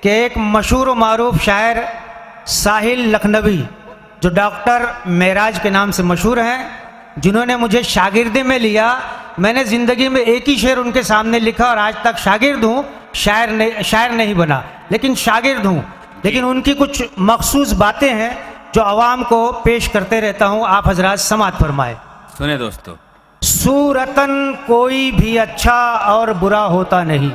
कि एक मशहूर व मारूफ शायर साहिल लखनवी जो डॉक्टर मेराज के नाम से मशहूर हैं, जिन्होंने मुझे शागिर्दी में लिया। मैंने ज़िंदगी में एक ही शेर उनके सामने लिखा और आज तक शागिर्द हूँ, शायर नहीं बना लेकिन शागिर्द हूँ। लेकिन उनकी कुछ मखसूस बातें हैं जो आवाम को पेश करते रहता हूँ। आप हजरात समाअत फरमाए। सुने दोस्तों। सूरतन कोई भी अच्छा और बुरा होता नहीं।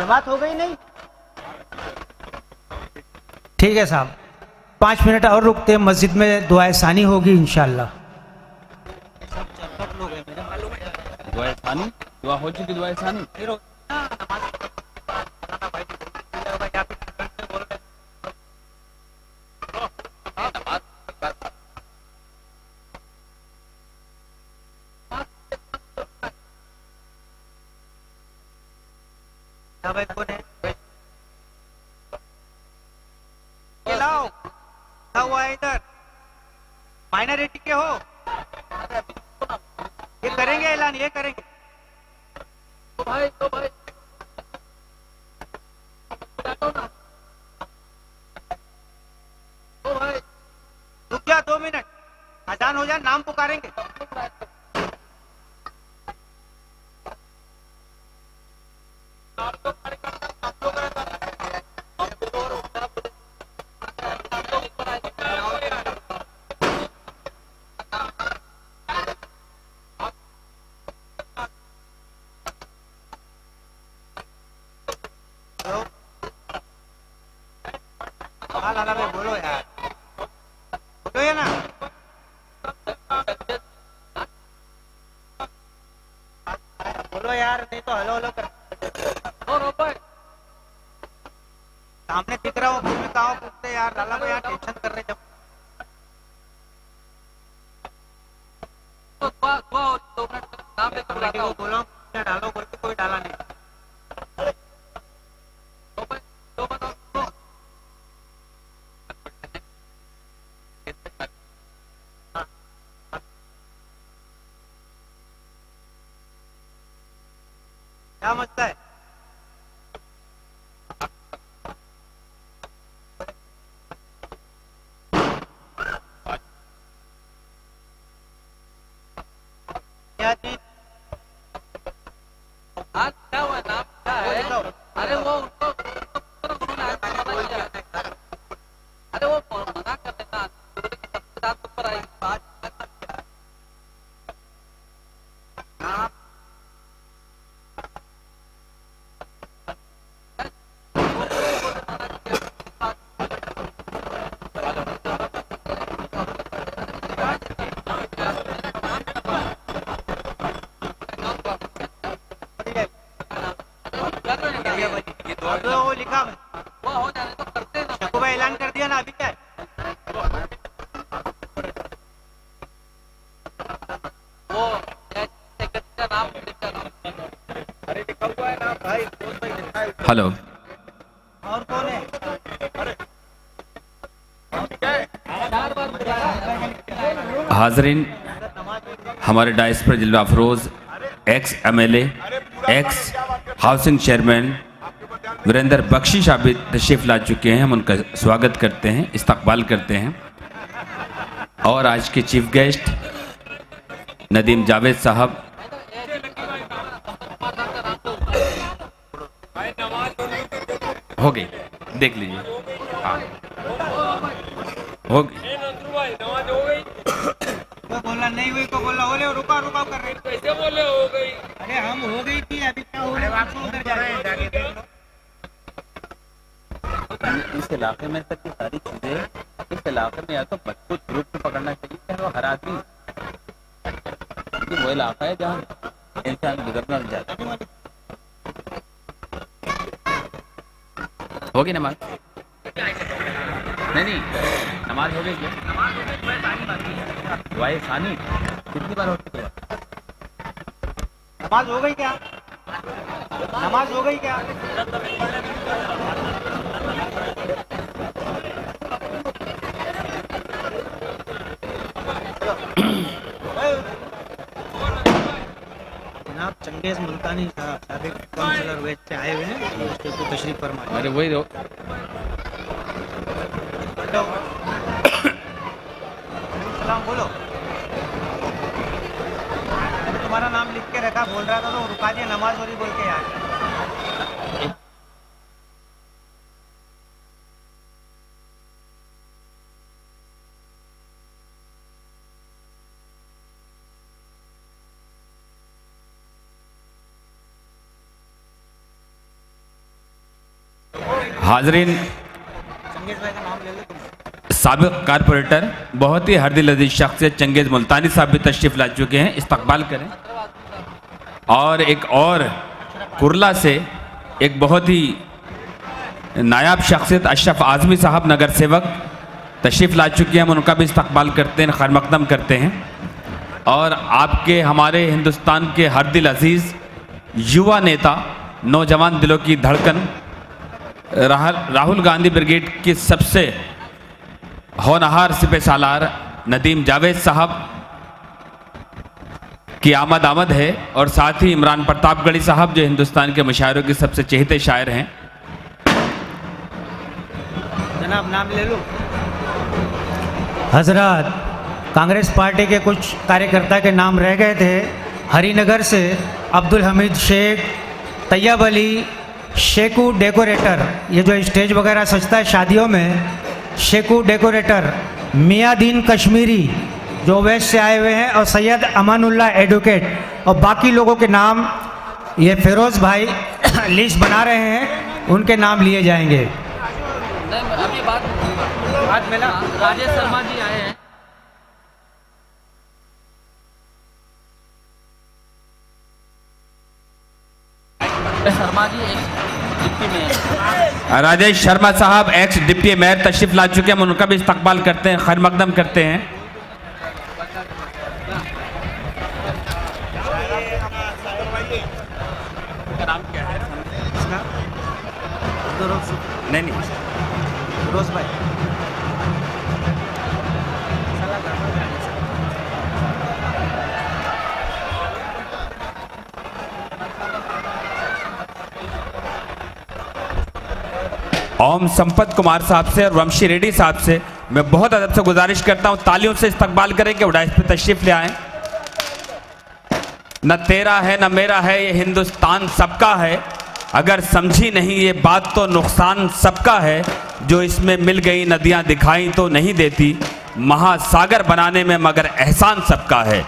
बात हो गई नहीं? ठीक है साहब, 5 मिनट और रुकते हैं, मस्जिद में दुआ सानी होगी इंशाअल्लाह। दुआ सानी, दुआ हो चुकी, दुआ सानी इधर माइनॉरिटी के हो, ये करेंगे ऐलान, ये करेंगे। तो भाई रुक जा 2 मिनट, अजान हो जाए नाम पुकारेंगे। बोलो यार, बोलो ये ना। बोलो यार, नहीं तो हेलो हेलो कर। सामने दिख रहा हूँ, फिर में कहा पूछते यार, डाला को यार टेंशन कर रहे जब। बोलो डालो बोल के कोई डाला नहीं। क्या मसला है? क्या चीज? क्या हुआ, नाम क्या है? अरे वो मना कर देना, ऊपर आई बात। वो लिखा वो हो जाने तो करते हैं ना। शकुबा ऐलान कर दिया ना, अभी क्या है? वो का नाम अरे लिखा हुआ है ना भाई। हेलो, और कौन है? हाजरीन, हमारे डाइस पर जिला Afroz ex MLA, ex housing chairman Virendra Bakshi साहब तशरीफ ला चुके हैं। हम उनका स्वागत करते हैं, इस्तकबाल करते हैं। और आज के चीफ गेस्ट नदीम जावेद साहब, हो गई, देख लीजिए। हाँ हो गई। वो बोला नहीं हुई को बोला बोले रुका रुका कर रहे। कैसे बोले हो गई? अरे हम हो गई थी, अभी क्या हो रहा है? उधर जा रहे हैं, जाके देख लो। इस इलाके में तक की सारी चीजें, इस इलाके में या तो मजबूत ग्रुप को पकड़ना चाहिए, क्या वो हर आदमी, वो इलाका है जहाँ इंसान गुजरना नहीं जाता। होगी नमाज? नहीं, नमाज हो गई क्या? दुआए सानी कितनी बार हो चुकी है? नमाज हो गई क्या? नमाज हो गई क्या? जनाब चंगेज मुल्तानी साहब साबिक काउंसलर वेस्ट से आए हुए हैं, तो स्टेज पे तशरीफ फरमा। अरे वही दो सलाम बोलो। तुम्हारा नाम लिख के रखा, बोल रहा था तो रुका दिया, नमाज वाली बोल के यार। हाजरीन, चंगेज भाई का नाम ले लो तुम। साबिक कारपोरेटर बहुत ही हरदिल अजीज शख्सियत चंगेज मुल्तानी साहब भी तशरीफ ला चुके हैं, इस्तकबाल करें। और एक और कुरला से एक बहुत ही नायाब शख्सियत अशरफ आज़मी साहब नगर सेवक तशरीफ ला चुके हैं, हम उनका भी इस्तकबाल करते हैं, खैर मकदम करते हैं। और आपके हमारे हिंदुस्तान के हरदिल अजीज़ युवा नेता, नौजवान दिलों की धड़कन, राहुल गांधी ब्रिगेड के सबसे होनहार सिपह सालार नदीम जावेद साहब की आमद है, और साथ ही इमरान प्रतापगढ़ी साहब जो हिंदुस्तान के मुशायरों के सबसे चहेते शायर हैं। जनाब नाम ले लो। हजरत, कांग्रेस पार्टी के कुछ कार्यकर्ता के नाम रह गए थे। हरिनगर से अब्दुल हमीद शेख, तैयब अली, शेकू डेकोरेटर, ये जो स्टेज वगैरह सजता है शादियों में, शेकू डेकोरेटर, मियादीन कश्मीरी जो वेस्ट से आए हुए हैं, और सैयद अमानुल्लाह एडवोकेट, और बाकी लोगों के नाम ये फिरोज़ भाई लिस्ट बना रहे हैं, उनके नाम लिए जाएंगे। अभी बात में ना राजेश शर्मा जी आए हैं। शर्मा जी एक डिप्टी मेयर, राजेश शर्मा साहब एक्स डिप्टी मेयर तशरीफ ला चुके हैं, हम उनका भी इस्तकबाल करते हैं, खैर मकदम करते हैं। नाम क्या है इसका? नहीं फिरोज भाई। ओम संपत कुमार साहब से और वंशी रेड्डी साहब से मैं बहुत अदब से गुजारिश करता हूं, तालियों से इस्तकबाल करें कि उड़ाइश पे तशरीफ ले आए। न तेरा है न मेरा है, ये हिंदुस्तान सबका है, अगर समझी नहीं ये बात तो नुकसान सबका है, जो इसमें मिल गई नदियां दिखाई तो नहीं देती, महासागर बनाने में मगर एहसान सबका है।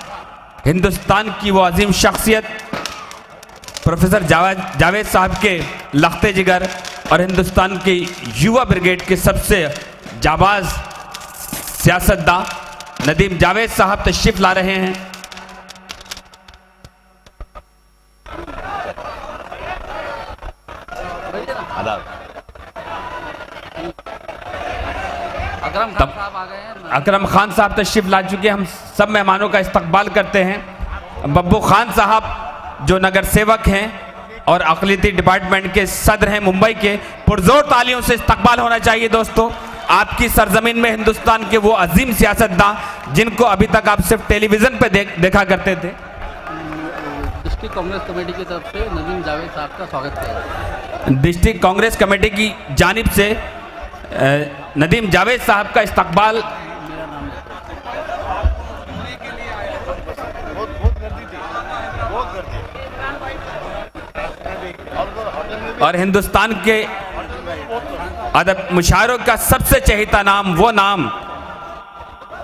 हिंदुस्तान की वो अजीम शख्सियत प्रोफेसर जावेद साहब के लख्ते जिगर और हिंदुस्तान के युवा ब्रिगेड के सबसे जाबाज सियासतदान नदीम जावेद साहब तशरीफ ला रहे हैं। अकरम खान साहब आ गए हैं। अकरम खान साहब तशरीफ ला चुके हैं, हम सब मेहमानों का इस्तकबाल करते हैं। बब्बू खान साहब जो नगर सेवक हैं और अक़लियती डिपार्टमेंट के सदर हैं मुंबई के, पुरजोर तालियों से इस्तकबाल होना चाहिए दोस्तों। आपकी सरजमीन में हिंदुस्तान के वो अजीम सियासतदान जिनको अभी तक आप सिर्फ टेलीविजन पे देखा करते थे। डिस्ट्रिक्ट कांग्रेस कमेटी की तरफ से नदीम जावेद साहब का स्वागत है। डिस्ट्रिक्ट कांग्रेस कमेटी की जानिब से नदीम जावेद साहब का इस्तकबाल। और हिंदुस्तान के अदब मुशायरों का सबसे चहेता नाम, वो नाम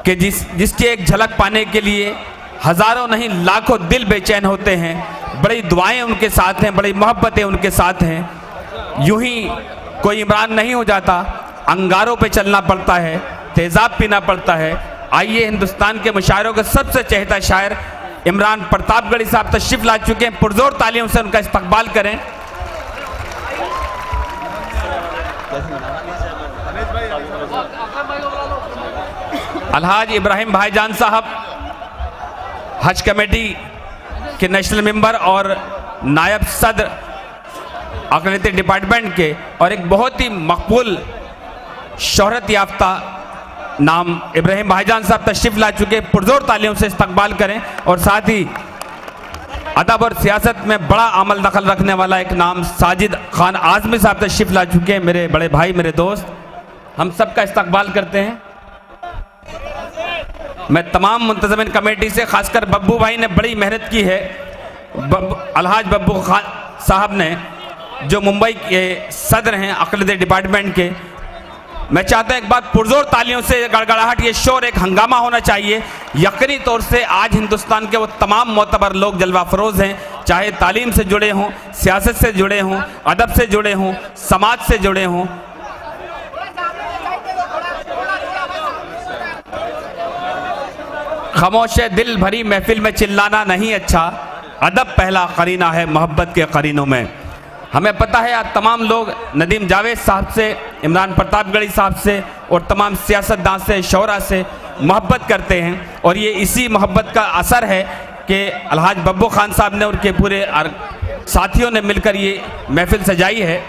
कि जिसकी एक झलक पाने के लिए हजारों नहीं लाखों दिल बेचैन होते हैं। बड़ी दुआएं उनके साथ हैं, बड़ी मोहब्बतें उनके साथ हैं। यूं ही कोई इमरान नहीं हो जाता, अंगारों पे चलना पड़ता है, तेजाब पीना पड़ता है। आइए हिंदुस्तान के मुशायरों का सबसे चहेता शायर इमरान प्रतापगढ़ी साहब तशरीफ ला चुके हैं, पुरजोर तालियों से उनका इस्तकबाल करें। अलहाज इब्राहिम भाईजान साहब हज कमेटी के नेशनल मेंबर और नायब सदर अक़लियती डिपार्टमेंट के, और एक बहुत ही मकबूल शोहरत याफ्ता नाम इब्राहिम भाईजान साहब तशरीफ ला चुके, पुरजोर तालियों से इस्तकबाल करें। और साथ ही अदब और सियासत में बड़ा अमल दखल रखने वाला एक नाम साजिद खान आजमी साहब तशरीफ ला चुके हैं। मेरे बड़े भाई, मेरे दोस्त, हम सबका इस्तकबाल करते हैं। मैं तमाम मुंतज़मीन कमेटी से, खासकर बब्बू भाई ने बड़ी मेहनत की है। अलहाज बब्बू खान साहब ने, जो मुंबई के सदर हैं अक़लीदी डिपार्टमेंट के, मैं चाहता हूं एक बार पुरजोर तालियों से गड़गड़ाहट, ये शोर, एक हंगामा होना चाहिए। यकीनी तौर से आज हिंदुस्तान के वो तमाम मोतबर लोग जलवा फरोज हैं, चाहे तालीम से जुड़े हों, सियासत से जुड़े हों, अदब से जुड़े हों, समाज से जुड़े हों। खामोश दिल भरी महफिल में चिल्लाना नहीं अच्छा, अदब पहला करीना है मोहब्बत के करीनों में। हमें पता है आज तमाम लोग नदीम जावेद साहब से, इमरान प्रतापगढ़ी साहब से और तमाम सियासतदान से, शौरा से मोहब्बत करते हैं, और ये इसी मोहब्बत का असर है कि अलहाज बब्बू खान साहब ने, उनके पूरे साथियों ने मिलकर ये महफिल सजाई है।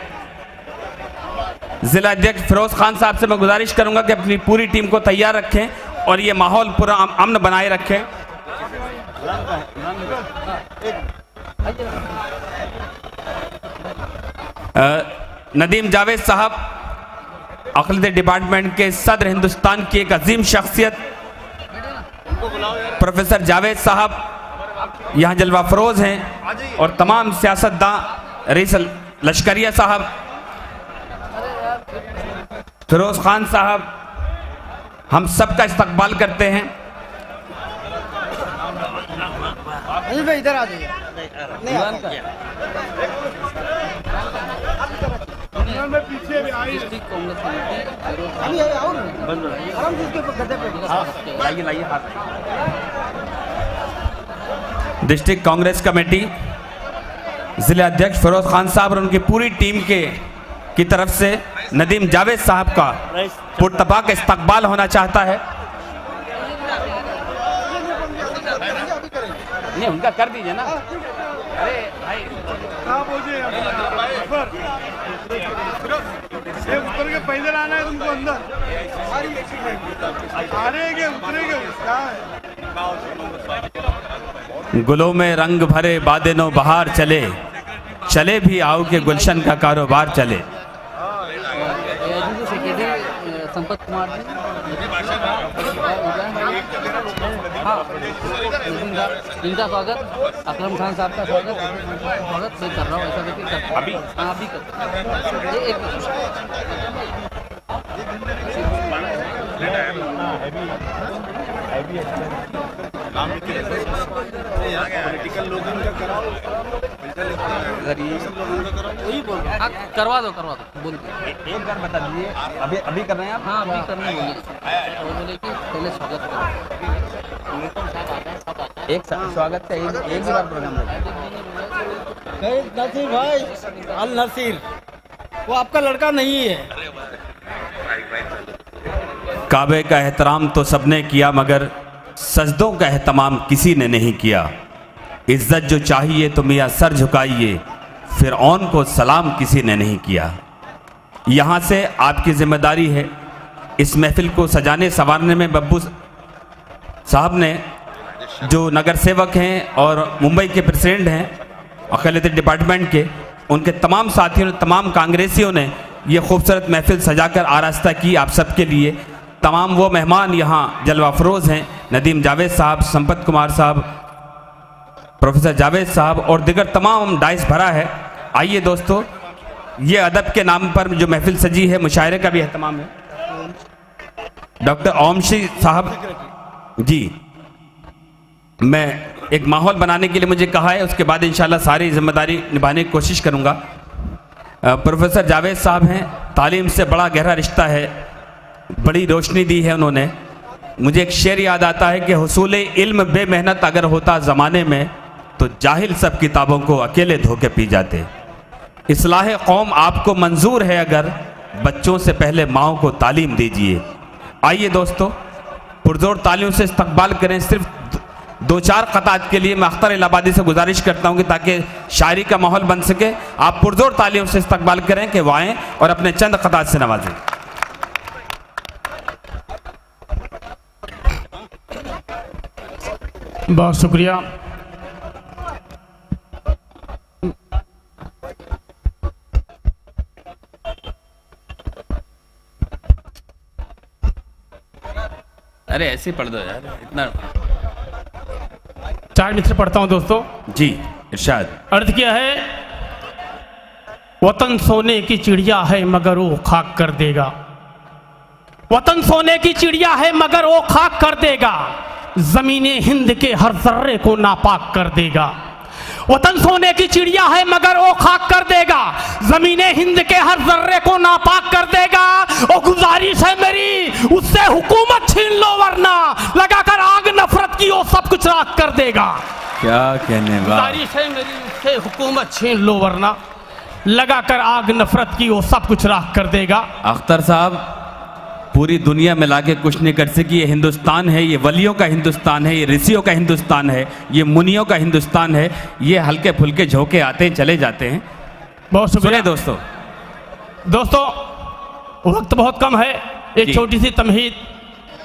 ज़िला अध्यक्ष फिरोज खान साहब से मैं गुजारिश करूंगा कि अपनी पूरी टीम को तैयार रखें और ये माहौल पूरा अमन बनाए रखें। नदीम जावेद साहब अक़लीदी डिपार्टमेंट के सदर, हिंदुस्तान की एक अजीम शख्सियत प्रोफेसर जावेद साहब यहाँ जलवा फरोज हैं, और तमाम सियासतदान, रईस लश्करिया साहब, फिरोज खान साहब, हम सब का इस्तकबाल करते हैं। इधर आ जाइए। पीछे भी आई डिस्ट्रिक्ट कांग्रेस कमेटी अभी आओ आराम से इसके गद्दे पे लाइए हाथ। डिस्ट्रिक्ट कांग्रेस कमेटी जिला अध्यक्ष फिरोज खान साहब और उनकी पूरी टीम की तरफ से नदीम जावेद साहब का पुरतपाक इस्तकबाल होना चाहता है। नहीं, उनका कर दीजिए ना। अरे भाई उतर के पैदल आना है तुमको अंदर। गुलों में रंग भरे बादनो बहार चले, चले भी आओ के गुलशन का कारोबार चले। संपत कुमार जी, इनका स्वागत, अकरम खान साहब का स्वागत मैं कर रहा हूँ। ऐसा देखिए अभी अभी करवा दो बोल एक बार बता दीजिए, अभी कर रहे हैं आप? हाँ अभी करने बोलिए, वो बोले कि पहले स्वागत करो। एक स्वागत से एक ही बार प्रोग्राम नसीर भाई, अल नसीर वो आपका लड़का नहीं है। काबे का एहतराम तो सबने किया, मगर सजदों का एहतमाम किसी ने नहीं किया। इज्जत जो चाहिए तो मियाँ सर झुकाइए, फिरऔन को सलाम किसी ने नहीं किया। यहाँ से आपकी जिम्मेदारी है इस महफिल को सजाने संवारने में। बब्बू साहब ने, जो नगर सेवक हैं और मुंबई के प्रेसिडेंट हैं अक़लीदी डिपार्टमेंट के, उनके तमाम साथियों ने, तमाम कांग्रेसियों ने ये खूबसूरत महफिल सजाकर आरास्ता की आप सबके लिए। तमाम वो मेहमान यहाँ जलवा फरोज हैं, नदीम जावेद साहब, संपत कुमार साहब, प्रोफेसर जावेद साहब और दिगर तमाम डाइस भरा है। आइए दोस्तों, ये अदब के नाम पर जो महफिल सजी है, मुशायरे का भी एहतमाम है। डॉक्टर ओमशी साहब जी, मैं एक माहौल बनाने के लिए मुझे कहा है, उसके बाद इंशाल्लाह सारी जिम्मेदारी निभाने की कोशिश करूँगा। प्रोफेसर जावेद साहब हैं, तालीम से बड़ा गहरा रिश्ता है, बड़ी रोशनी दी है उन्होंने। मुझे एक शेर याद आता है कि हुसूल इल्म बेमेहनत अगर होता ज़माने में, तो जाहिल सब किताबों को अकेले धोके पी जाते। इस्लाह कौम आपको मंजूर है अगर, बच्चों से पहले माओ को तालीम दीजिए। आइए दोस्तों, पुरजोर तालियों से इस्तकबाल करें। सिर्फ दो चार क़तात के लिए मैं अख्तर इलाहाबादी से गुजारिश करता हूँ कि ताकि शायरी का माहौल बन सके, आप पुरजोर तालियों से इस्तकबाल करें कि वो आएँ और अपने चंद क़तात से नवाजें। बहुत शुक्रिया। अरे ऐसे ही पढ़ दो यार, इतना। चार मित्र पढ़ता हूं दोस्तों। जी इरशाद। अर्थ क्या है? वतन सोने की चिड़िया है मगर वो खाक कर देगा। वतन सोने की चिड़िया है मगर वो खाक कर देगा। जमीने हिंद के हर जर्रे को नापाक कर देगा। वतन सोने की चिड़िया है मगर वो खाक कर देगा। जमीने हिंद के हर जर्रे को नापाक कर देगा। और गुजारिश है मेरी उससे हुकूमत छीन लो वरना लगाकर आग नफरत की वो सब कुछ राख कर देगा। क्या कहने वाह। गुजारिश है मेरी उससे हुकूमत छीन लो वरना लगाकर आग नफरत की वो सब कुछ राख कर देगा। अख्तर साहब पूरी दुनिया में लाके कुछ नहीं कर सकी। ये हिंदुस्तान है, ये वलियों का हिंदुस्तान है, ये ऋषियों का हिंदुस्तान है, ये मुनियों का हिंदुस्तान है। ये हल्के फुल्के झोंके आते हैं चले जाते हैं। बहुत शुक्रिया दोस्तों। वक्त बहुत कम है, एक छोटी सी तमहीद।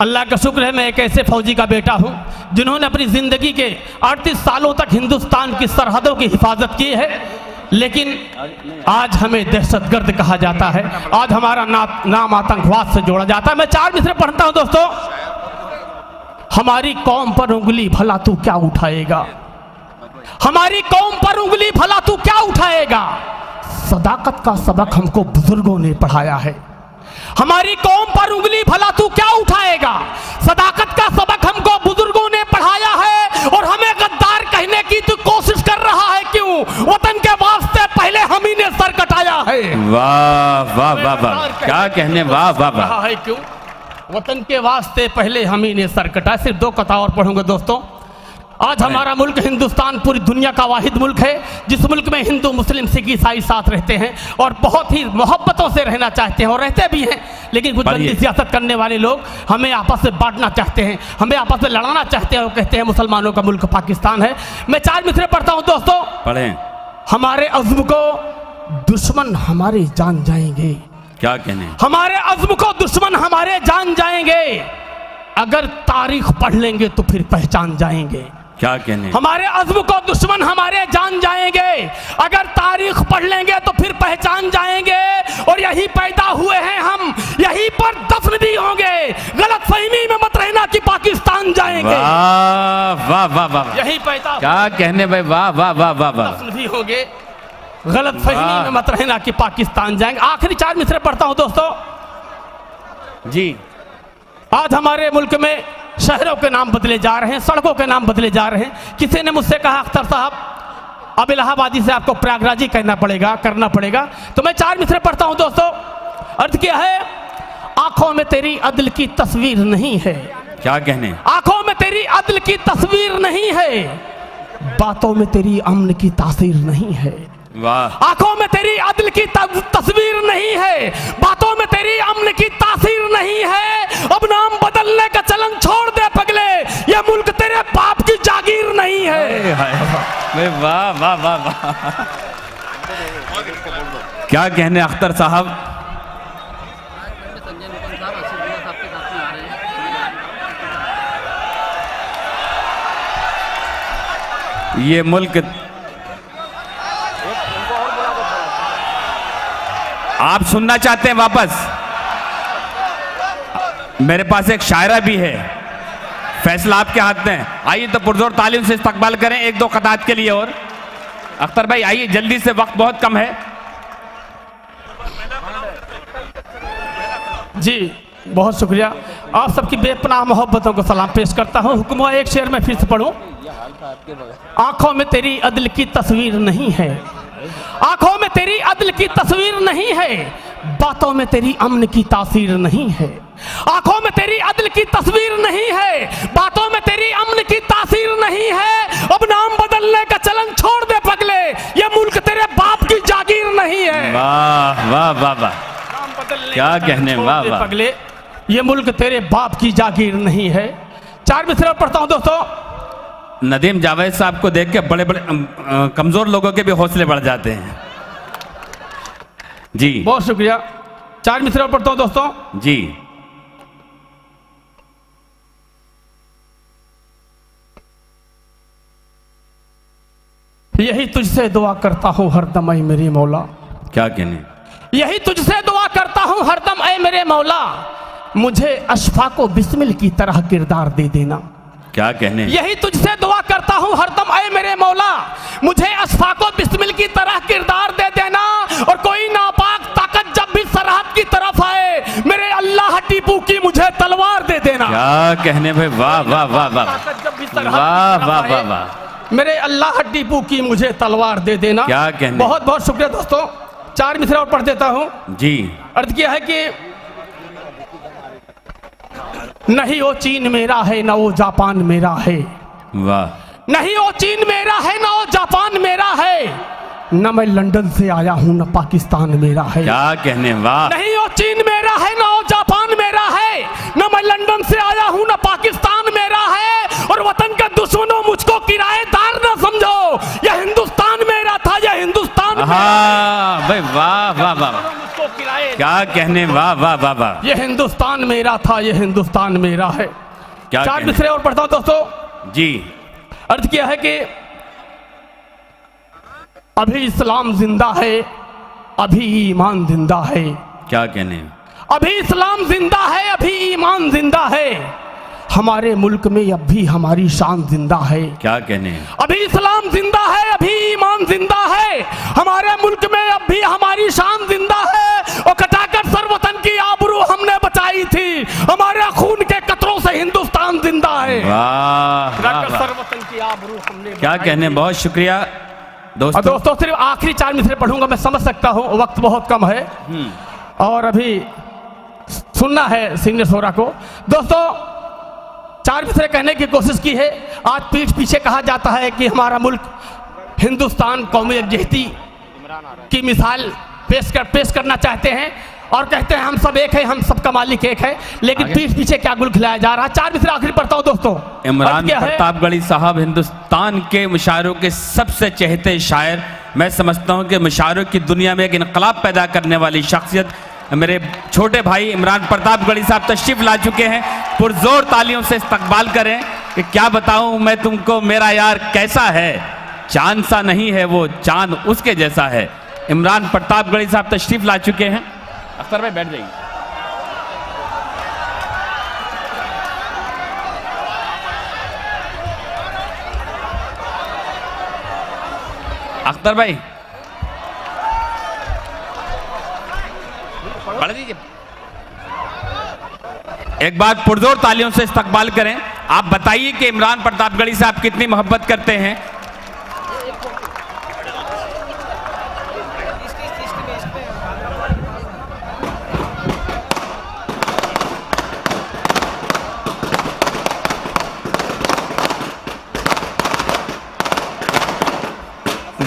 अल्लाह का शुक्र है मैं एक ऐसे फौजी का बेटा हूं जिन्होंने अपनी जिंदगी के 38 सालों तक हिंदुस्तान की सरहदों की हिफाजत की है। लेकिन आज हमें दहशतगर्द कहा जाता है, आज हमारा नाम आतंकवाद से जोड़ा जाता है। मैं चार मिसरे पढ़ता हूं दोस्तों। हमारी कौम पर उंगली भला तू क्या उठाएगा। हमारी कौम पर उंगली भला तू क्या उठाएगा। सदाकत का सबक हमको बुजुर्गों ने पढ़ाया है। हमारी कौम पर उंगली भला तू क्या उठाएगा। सदाकत का सबक हमको बुजुर्गों ने पढ़ाया है। और हमें गद्दार कहने की तू कोशिश कर रहा है क्यों। वतन के वास्ते पहले हम ही ने सर कटाया है। वाह वाह वाह वाह, क्या कहने, वाह वाह वाह। है क्यों वतन के वास्ते पहले हम ही ने सर कटाया। सिर्फ दो कथा और पढ़ूंगा दोस्तों। आज हमारा मुल्क हिंदुस्तान पूरी दुनिया का वाहिद मुल्क है जिस मुल्क में हिंदू मुस्लिम सिख ईसाई साथ रहते हैं और बहुत ही मोहब्बतों से रहना चाहते हैं और रहते भी हैं। लेकिन कुछ गंदी सियासत करने वाले लोग हमें आपस में बांटना चाहते हैं, हमें आपस में लड़ाना चाहते हैं और कहते हैं मुसलमानों का मुल्क पाकिस्तान है। मैं चार मिसरे पढ़ता हूं दोस्तों। पढ़ें। हमारे अज़्म को दुश्मन हमारे जान जाएंगे। क्या कहने। हमारे अज़्म को दुश्मन हमारे जान जाएंगे। अगर तारीख पढ़ लेंगे तो फिर पहचान जाएंगे। क्या कहने। हमारे अज़्म को दुश्मन हमारे जान जाएंगे। अगर तारीख पढ़ लेंगे तो फिर पहचान जाएंगे। और यही पैदा हुए हैं हम, यहीं पर दफन भी होंगे। गलत फहमी में मत रहना कि पाकिस्तान जाएंगे। वाह वाह वाह वाह, यही पैदा। क्या कहने भाई, वाह वाह वाह वाह वाह। दफन भी होंगे, गलत फहमी में मत रहना कि पाकिस्तान जाएंगे। आखिरी चार मिसरे पढ़ता हूं दोस्तों जी। आज हमारे मुल्क में शहरों के नाम बदले जा रहे हैं, सड़कों के नाम बदले जा रहे हैं। किसी ने मुझसे कहा अख्तर साहब अब इलाहाबादी से आपको प्रयागराजी करना पड़ेगा। तो मैं चार मिसरे पढ़ता हूं दोस्तों। अर्थ क्या है। आंखों में तेरी अदल की तस्वीर नहीं है। क्या कहने। आंखों में तेरी अदल की तस्वीर नहीं है। बातों में तेरी अमन की तासीर नहीं है। वाह। आंखों में तेरी अदल की तस्वीर नहीं है। बातों में तेरी अमन की तासीर नहीं है। अब नाम बदलने का चलन छोड़ दे पगले, ये मुल्क तेरे बाप की जागीर नहीं है। वाह वाह वाह वाह, क्या कहने अख्तर साहब। संजय मुकुंद साहब असीम साहब के साथ में आ रहे हैं। ये मुल्क आप सुनना चाहते हैं वापस। मेरे पास एक शायरा भी है, फैसला आपके हाथ में। आइए तो पुरजोर तालीम से इस्तकबाल करें एक दो कतात के लिए। और अख्तर भाई आइए जल्दी से, वक्त बहुत कम है। जी बहुत शुक्रिया। आप सबकी बेपनाह मोहब्बतों को सलाम पेश करता हूँ। हुक्म एक शेर में फिर से पढ़ूं। आंखों में तेरी अदल की तस्वीर नहीं है। आंखों में तेरी अदल की तस्वीर नहीं है। बातों में तेरी अमन की तासीर नहीं है। आंखों में तेरी अदल की तस्वीर नहीं है। बातों में तेरी अमन की तासीर नहीं है। अब नाम बदलने का चलन छोड़ दे पगले, ये मुल्क तेरे बाप की जागीर नहीं है। वाह वाह वाह वाह, नाम बदलने क्या कहने। वाह वाह पगले, ये मुल्क तेरे बाप की जागीर नहीं है। चार मिसरे पढ़ता हूं दोस्तों। नदीम जावेद साहब को देख के बड़े बड़े कमजोर लोगों के भी हौसले बढ़ जाते हैं। जी बहुत शुक्रिया। चार मिसरे पढ़ता हूं दोस्तों जी। यही तुझसे दुआ करता हूं हरदम ऐ मेरे मौला। क्या कहने। यही तुझसे दुआ करता हूं हरदम ऐ मेरे मौला। मुझे अशफाक व बिस्मिल की तरह किरदार दे देना। क्या कहने, यही तुझसे दुआ करता हूँ हरदम ऐ मेरे मौला, मुझे अशफाक व बिस्मिल की तरह किरदार दे देना। और कोई नापाक ताकत जब भी सरहद की तरफ आए, मेरे अल्लाह टीपू की मुझे तलवार दे देना। क्या कहने भाई, वाह वाह वाह वाह ताकत जब भी सरहद वाह की तरफ वाह वाह आए, वाह, मेरे अल्लाह टीपू की मुझे तलवार दे देना। क्या कहने। बहुत बहुत शुक्रिया दोस्तों। 4 मिसरे और पढ़ देता हूँ। जी। अर्थ किया है कि नहीं वो चीन मेरा है ना वो जापान मेरा है, वाह, नहीं वो चीन मेरा है ना वो जापान मेरा है, न मैं लंदन से आया हूं न पाकिस्तान मेरा है। क्या कहने, वाह, नहीं वो चीन मेरा है ना वो जापान मेरा है, न मैं लंदन से आया हूं न पाकिस्तान मेरा है। और वतन के दुश्मनों मुझको किराएदार न समझो, यह हिंदुस्तान मेरा था, यह हिंदुस्तान हाँ भाई, वाह वाह वाह, मुझको किराए, क्या कहने, वाह वाह वाह वाह, यह हिंदुस्तान मेरा था, यह हिंदुस्तान मेरा है। क्या 4 कहने। मिसरे और पढ़ता हूं दोस्तों। जी। अर्थ किया है कि अभी इस्लाम जिंदा है, अभी ईमान जिंदा है, क्या कहने, अभी इस्लाम जिंदा है, अभी ईमान जिंदा है, हमारे मुल्क में अब भी हमारी शान जिंदा है। क्या कहने, अभी इस्लाम जिंदा है, अभी ईमान जिंदा है, हमारे मुल्क में अब भी हमारी शान जिंदा है। और कटाकर सर वतन की आबरू हमने बचाई थी, हमारे खून के कतरों से हिंदुस्तान जिंदा है। वाह वाह कटाकर वाह, सर वतन की आबरू हमने क्या बचाई कहने, थी। बहुत शुक्रिया और दोस्तों। दोस्तों सिर्फ आखिरी 4 मिसरे पढ़ूंगा, मैं समझ सकता हूं वक्त बहुत कम है और अभी सुनना है सीनियर सोरा को। दोस्तों 4 मिसरे कहने की कोशिश की है। आज पीठ पीछे कहा जाता है कि हमारा मुल्क हिंदुस्तान कौमी यकजहती की मिसाल पेश करना चाहते हैं और कहते हैं हम सब एक है, हम सबका मालिक एक है, लेकिन आगे? पीठ पीछे क्या गुल खिलाया जा रहा है। 4 मिसरे आखिरी पढ़ता हूं दोस्तों। इमरान अर्थ क्या है? प्रतापगढ़ी साहब हिंदुस्तान के मुशायरों के सबसे चहेते शायर, मैं समझता हूं कि मुशायरों की दुनिया में एक इनकलाब पैदा करने वाली शख्सियत मेरे छोटे भाई इमरान प्रतापगढ़ी साहब तशरीफ ला चुके हैं। पुरजोर तालियों से इस्तकबाल करें कि क्या बताऊं मैं तुमको मेरा यार कैसा है, चांद सा नहीं है वो, चांद उसके जैसा है। इमरान प्रतापगढ़ी साहब तशरीफ ला चुके हैं। अख्तर भाई बैठ जाइए। अख्तर भाई पढ़ दीजिए। एक बार पुरजोर तालियों से इस्तकबाल करें। आप बताइए कि इमरान प्रतापगढ़ी साहब कितनी मोहब्बत करते हैं।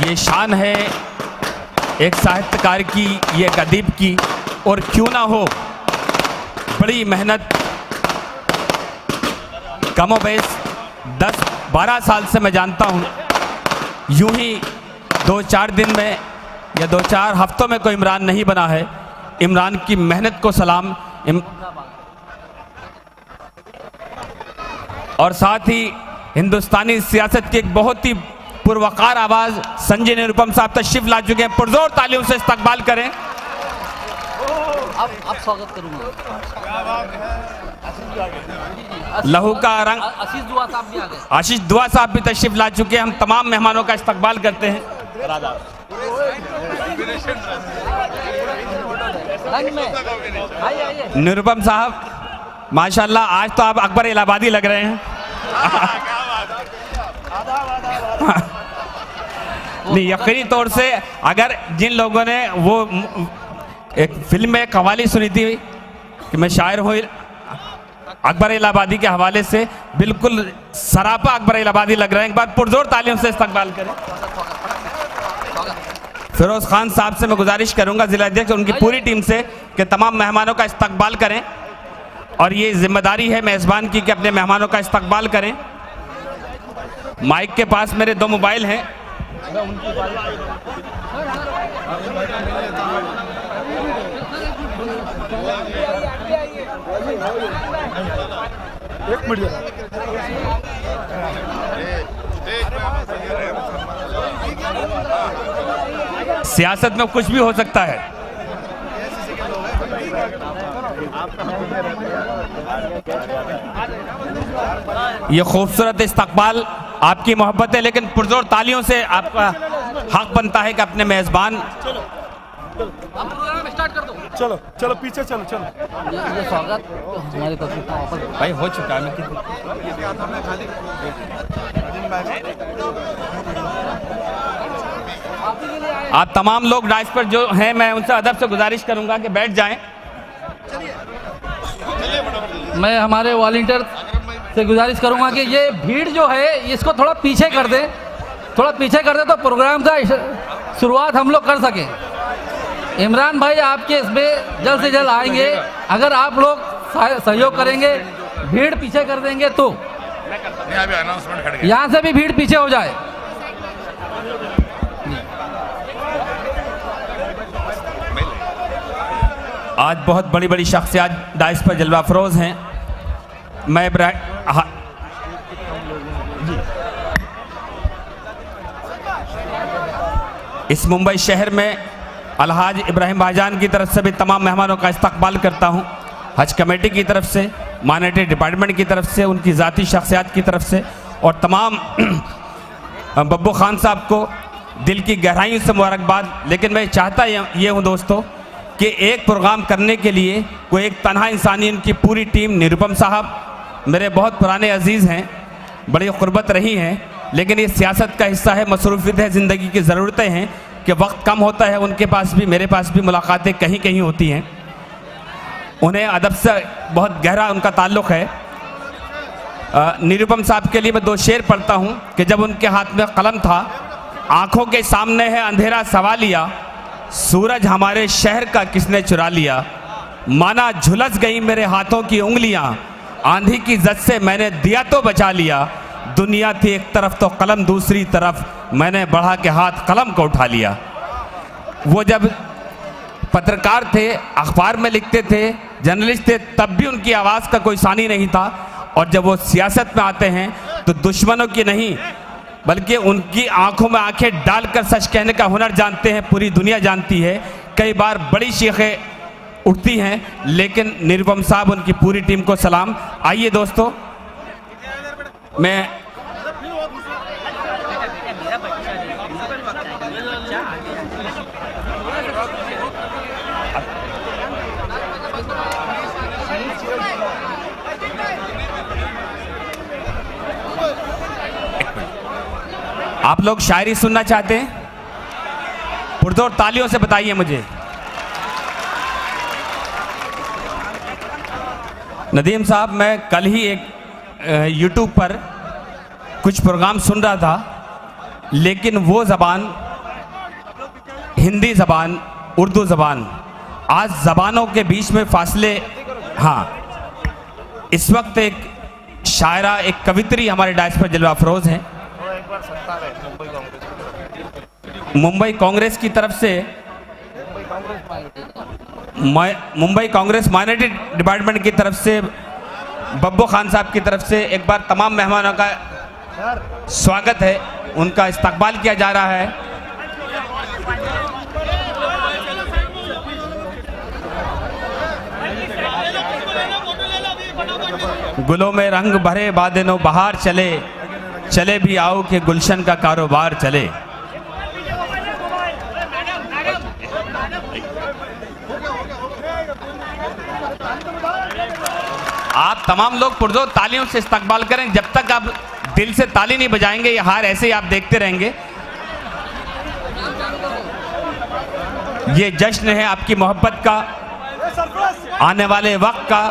ये शान है एक साहित्यकार की, ये एक अदीब की, और क्यों ना हो बड़ी मेहनत कमोबेश 10-12 साल से मैं जानता हूँ, यूं ही 2-4 दिन में या 2-4 हफ्तों में कोई इमरान नहीं बना है। इमरान की मेहनत को सलाम। और साथ ही हिंदुस्तानी सियासत की एक बहुत ही पुरवकार आवाज संजय निरुपम साहब तशरीफ ला चुके हैं। पुरजोर तालियों से इस्तकबाल करें। अब स्वागत करूंगा। लहू का रंग आशीष दुआ साहब भी आ गए। आशीष दुआ साहब भी तशरीफ ला चुके हैं। हम तमाम मेहमानों का इस्तकबाल करते हैं। रंग में आइए। निरुपम साहब माशाल्लाह आज तो आप अकबर इलाहाबादी लग रहे हैं। नहीं, यकीनी तौर से अगर जिन लोगों ने वो एक फिल्म में कवाली सुनी थी कि मैं शायर हूँ अकबर इलाहाबादी के हवाले से, बिल्कुल सरापा अकबर इलाहाबादी लग रहे हैं। एक बार पुरजोर तालियों से इस्तकबाल करें। फिरोज खान साहब से मैं गुजारिश करूंगा, जिला अध्यक्ष उनकी पूरी टीम से, कि तमाम मेहमानों का इस्तकबाल करें। और ये जिम्मेदारी है मेज़बान की कि अपने मेहमानों का इस्तकबाल करें। माइक के पास मेरे 2 मोबाइल हैं। एक मिनट सियासत में कुछ भी हो सकता है। ये खूबसूरत इस्तकबाल आपकी मोहब्बत है, लेकिन पुरजोर तालियों से आपका हक बनता है कि अपने मेज़बान। आप प्रोग्राम स्टार्ट कर दो। चलो चलो पीछे चलो चलो। ये स्वागत हमारी तस्वीर का वापस भाई हो चुका है। आप तमाम लोग डाइस पर जो हैं, मैं उनसे अदब से गुजारिश करूंगा कि बैठ जाएं। मैं हमारे वॉलंटियर से गुजारिश करूंगा कि ये भीड़ जो है इसको थोड़ा पीछे कर दे, थोड़ा पीछे कर दे तो प्रोग्राम का शुरुआत हम लोग कर सकें। इमरान भाई आपके इसमें जल्द से जल्द आएंगे, अगर आप लोग सहयोग करेंगे, भीड़ पीछे कर देंगे तो यहाँ से भी भीड़ पीछे हो जाए। आज बहुत बड़ी बड़ी शख्सियत डाइस पर जलवा अफरोज हैं। मैं इस मुंबई शहर में अलहाज इब्राहिम भाईजान की तरफ से भी तमाम मेहमानों का इस्तकबाल करता हूं। हज कमेटी की तरफ से, मॉनेटरी डिपार्टमेंट की तरफ से, उनकी ज़ाती शख्सियत की तरफ से और तमाम बब्बू खान साहब को दिल की गहराइयों से मुबारकबाद। लेकिन मैं चाहता ये हूँ दोस्तों कि एक प्रोग्राम करने के लिए कोई एक तन्हा इंसानी, इनकी पूरी टीम, निरुपम साहब मेरे बहुत पुराने अजीज़ हैं, बड़ी क़ुर्बत रही हैं, लेकिन ये सियासत का हिस्सा है, मसरूफियत है, ज़िंदगी की ज़रूरतें हैं कि वक्त कम होता है। उनके पास भी, मेरे पास भी मुलाकातें कहीं कहीं होती हैं। उन्हें अदब से बहुत गहरा उनका ताल्लुक़ है। निरुपम साहब के लिए मैं दो शेर पढ़ता हूँ कि जब उनके हाथ में कलम था, आँखों के सामने है अंधेरा सवालिया, सूरज हमारे शहर का किसने चुरा लिया, माना झुलस गई मेरे हाथों की उंगलियां, आंधी की जद से मैंने दिया तो बचा लिया, दुनिया थी एक तरफ तो कलम दूसरी तरफ, मैंने बढ़ा के हाथ कलम को उठा लिया। वो जब पत्रकार थे, अखबार में लिखते थे, जर्नलिस्ट थे, तब भी उनकी आवाज़ का कोई सानी नहीं था। और जब वो सियासत में आते हैं तो दुश्मनों की नहीं बल्कि उनकी आंखों में आंखें डालकर सच कहने का हुनर जानते हैं, पूरी दुनिया जानती है। कई बार बड़ी चीखें उठती हैं, लेकिन निरुपम साहब, उनकी पूरी टीम को सलाम। आइए दोस्तों, मैं आप लोग शायरी सुनना चाहते हैं? पुरजोर तालियों से बताइए मुझे। नदीम साहब, मैं कल ही एक YouTube पर कुछ प्रोग्राम सुन रहा था, लेकिन वो ज़बान, हिंदी ज़बान, उर्दू ज़बान, आज ज़बानों के बीच में फासले। हाँ, इस वक्त एक शायरा, एक कवित्री हमारे डाइस पर जलवा अफरोज़ हैं। मुंबई कांग्रेस की तरफ से, मुंबई कांग्रेस मॉनेटरी डिपार्टमेंट की तरफ से, बब्बू खान साहब की तरफ से एक बार तमाम मेहमानों का स्वागत है, उनका इस्तकबाल किया जा रहा है। गुलों में रंग भरे बादनो बहार चले, चले भी आओ कि गुलशन का कारोबार चले। आप तमाम लोग पुरजोर तालियों से इस्तकबाल करें। जब तक आप दिल से ताली नहीं बजाएंगे, ये हार ऐसे ही आप देखते रहेंगे। ये जश्न है आपकी मोहब्बत का, आने वाले वक्त का,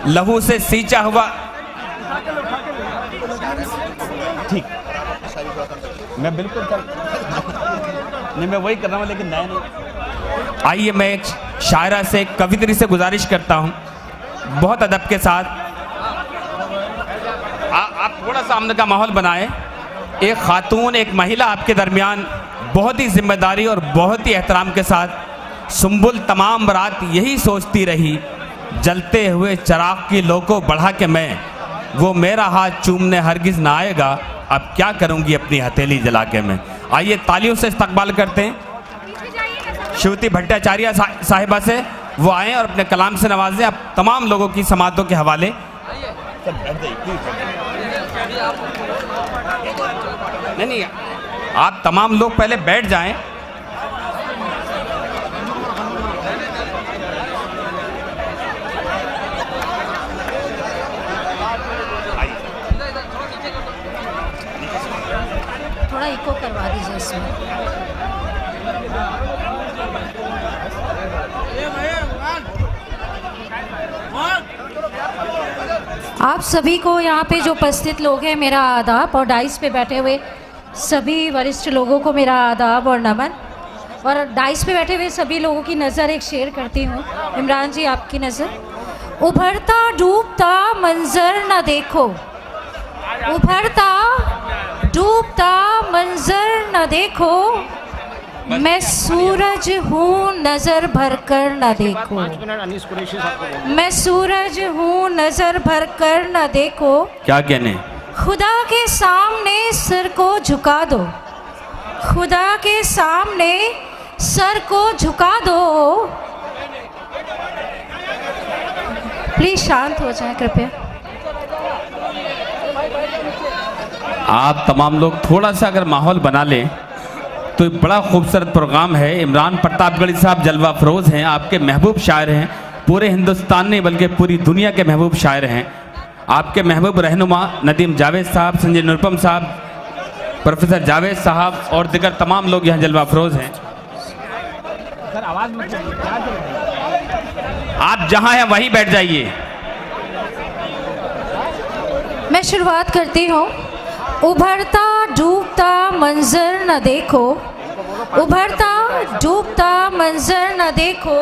लहू से सींचा हुआ। ठीक, मैं बिल्कुल नहीं, मैं वही कर रहा हूँ, लेकिन नया नहीं। आइए, मैं एक शायरा से, एक कवित्री से गुजारिश करता हूँ, बहुत अदब के साथ आप थोड़ा सा सामने का माहौल बनाएं। एक खातून, एक महिला आपके दरमियान बहुत ही जिम्मेदारी और बहुत ही एहतराम के साथ, सुंबुल तमाम रात यही सोचती रही, जलते हुए चिराग की लो को बढ़ा के मैं, वो मेरा हाथ चूमने हरगिज ना आएगा, अब क्या करूंगी अपनी हथेली जला के मैं। आइए तालियों से इस्तकबाल करते हैं। शिवती भट्टाचार्य साहिबा से वो आए और अपने कलाम से नवाजें। आप तमाम लोगों की समातों के हवाले। नहीं, आप तमाम लोग पहले बैठ जाएं। थोड़ा इको करवा दीजिए इसमें। आप सभी को यहाँ पे जो उपस्थित लोग हैं मेरा आदाब, और डाइस पे बैठे हुए सभी वरिष्ठ लोगों को मेरा आदाब और नमन। और डाइस पे बैठे हुए सभी लोगों की नज़र एक शेयर करती हूँ। इमरान जी, आपकी नज़र। उभरता डूबता मंजर न देखो, उभरता डूबता मंजर न देखो, मैं सूरज हूँ नजर भर कर न देखो, मैं सूरज हूँ नजर भर कर न देखो। क्या कहने? खुदा के सामने सर को झुका दो, खुदा के सामने सर को झुका दो। प्लीज शांत हो जाए कृपया। आप तमाम लोग थोड़ा सा अगर माहौल बना लें तो बड़ा खूबसूरत प्रोग्राम है। इमरान प्रतापगढ़ी साहब जलवा फरोज हैं, आपके महबूब शायर हैं, पूरे हिंदुस्तान नहीं बल्कि पूरी दुनिया के महबूब शायर हैं। आपके महबूब रहनुमा नदीम जावेद साहब, संजय निरुपम साहब, प्रोफेसर जावेद साहब और दिगर तमाम लोग यहाँ जलवा फरोज हैं। आप जहाँ हैं वहीं बैठ जाइए। मैं शुरुआत करती हूँ। उभरता डूबता मंजर न देखो, उभरता डूबता मंजर न देखो,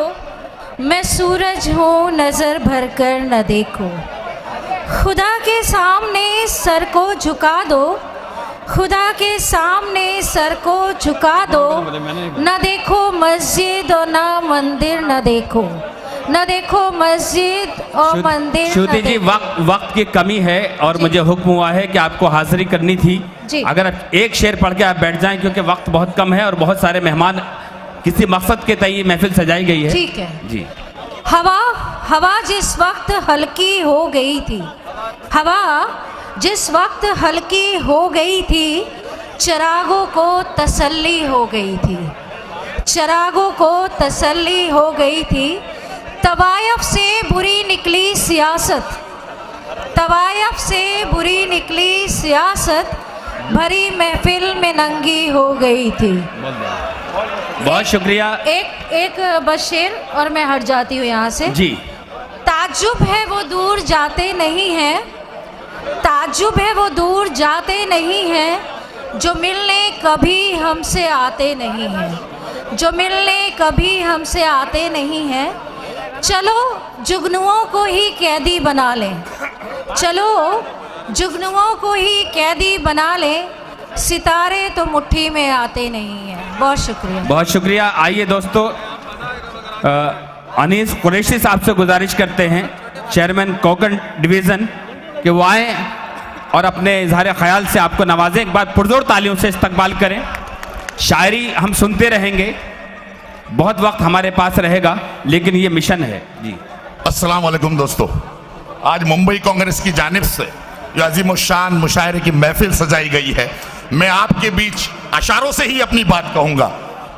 मैं सूरज हूँ नजर भर कर न देखो। खुदा के सामने सर को झुका दो, खुदा के सामने सर को झुका दो। न देखो मस्जिद और न मंदिर न देखो, न देखो मस्जिद और मंदिर। श्रुति जी, वक्त की कमी है और मुझे हुक्म हुआ है कि आपको हाजिरी करनी थी। अगर आप एक शेर पढ़ के आप बैठ जाएं क्योंकि वक्त बहुत कम है और बहुत सारे मेहमान किसी मकसद के तय महफिल सजाई गई है। ठीक है जी। हवा, हवा जिस वक्त हल्की हो गई थी, हवा जिस वक्त हल्की हो गई थी, चिरागों को तसल्ली हो गई थी, चिरागों को तसल्ली हो गई थी। तवायफ से बुरी निकली सियासत, तवायफ से बुरी निकली सियासत, भरी महफिल में नंगी हो गई थी। बहुत शुक्रिया। एक बस शेर और मैं हट जाती हूँ यहाँ से। जी। ताज्जुब है वो दूर जाते नहीं हैं, ताज्जुब है वो दूर जाते नहीं हैं, जो मिलने कभी हमसे आते नहीं हैं, जो मिलने कभी हमसे आते नहीं हैं। चलो जुगनुओं को ही कैदी बना लें, चलो जुगनुओं को ही कैदी बना लें, सितारे तो मुट्ठी में आते नहीं हैं। बहुत शुक्रिया। बहुत शुक्रिया। आइए दोस्तों, अनीस कुरैशी साहब से गुजारिश करते हैं, चेयरमैन कोकण डिवीज़न, कि वो आएँ और अपने इजहार ख्याल से आपको नवाजें। एक बार पुरजोर तालियों से इस्तकबाल करें। शायरी हम सुनते रहेंगे, बहुत वक्त हमारे पास रहेगा, लेकिन ये मिशन है। जी। अस्सलाम वालेकुम दोस्तों, आज मुंबई कांग्रेस की जानिब से जो अजीम शान मुशायरे की महफिल सजाई गई है, मैं आपके बीच अशारों से ही अपनी बात कहूँगा,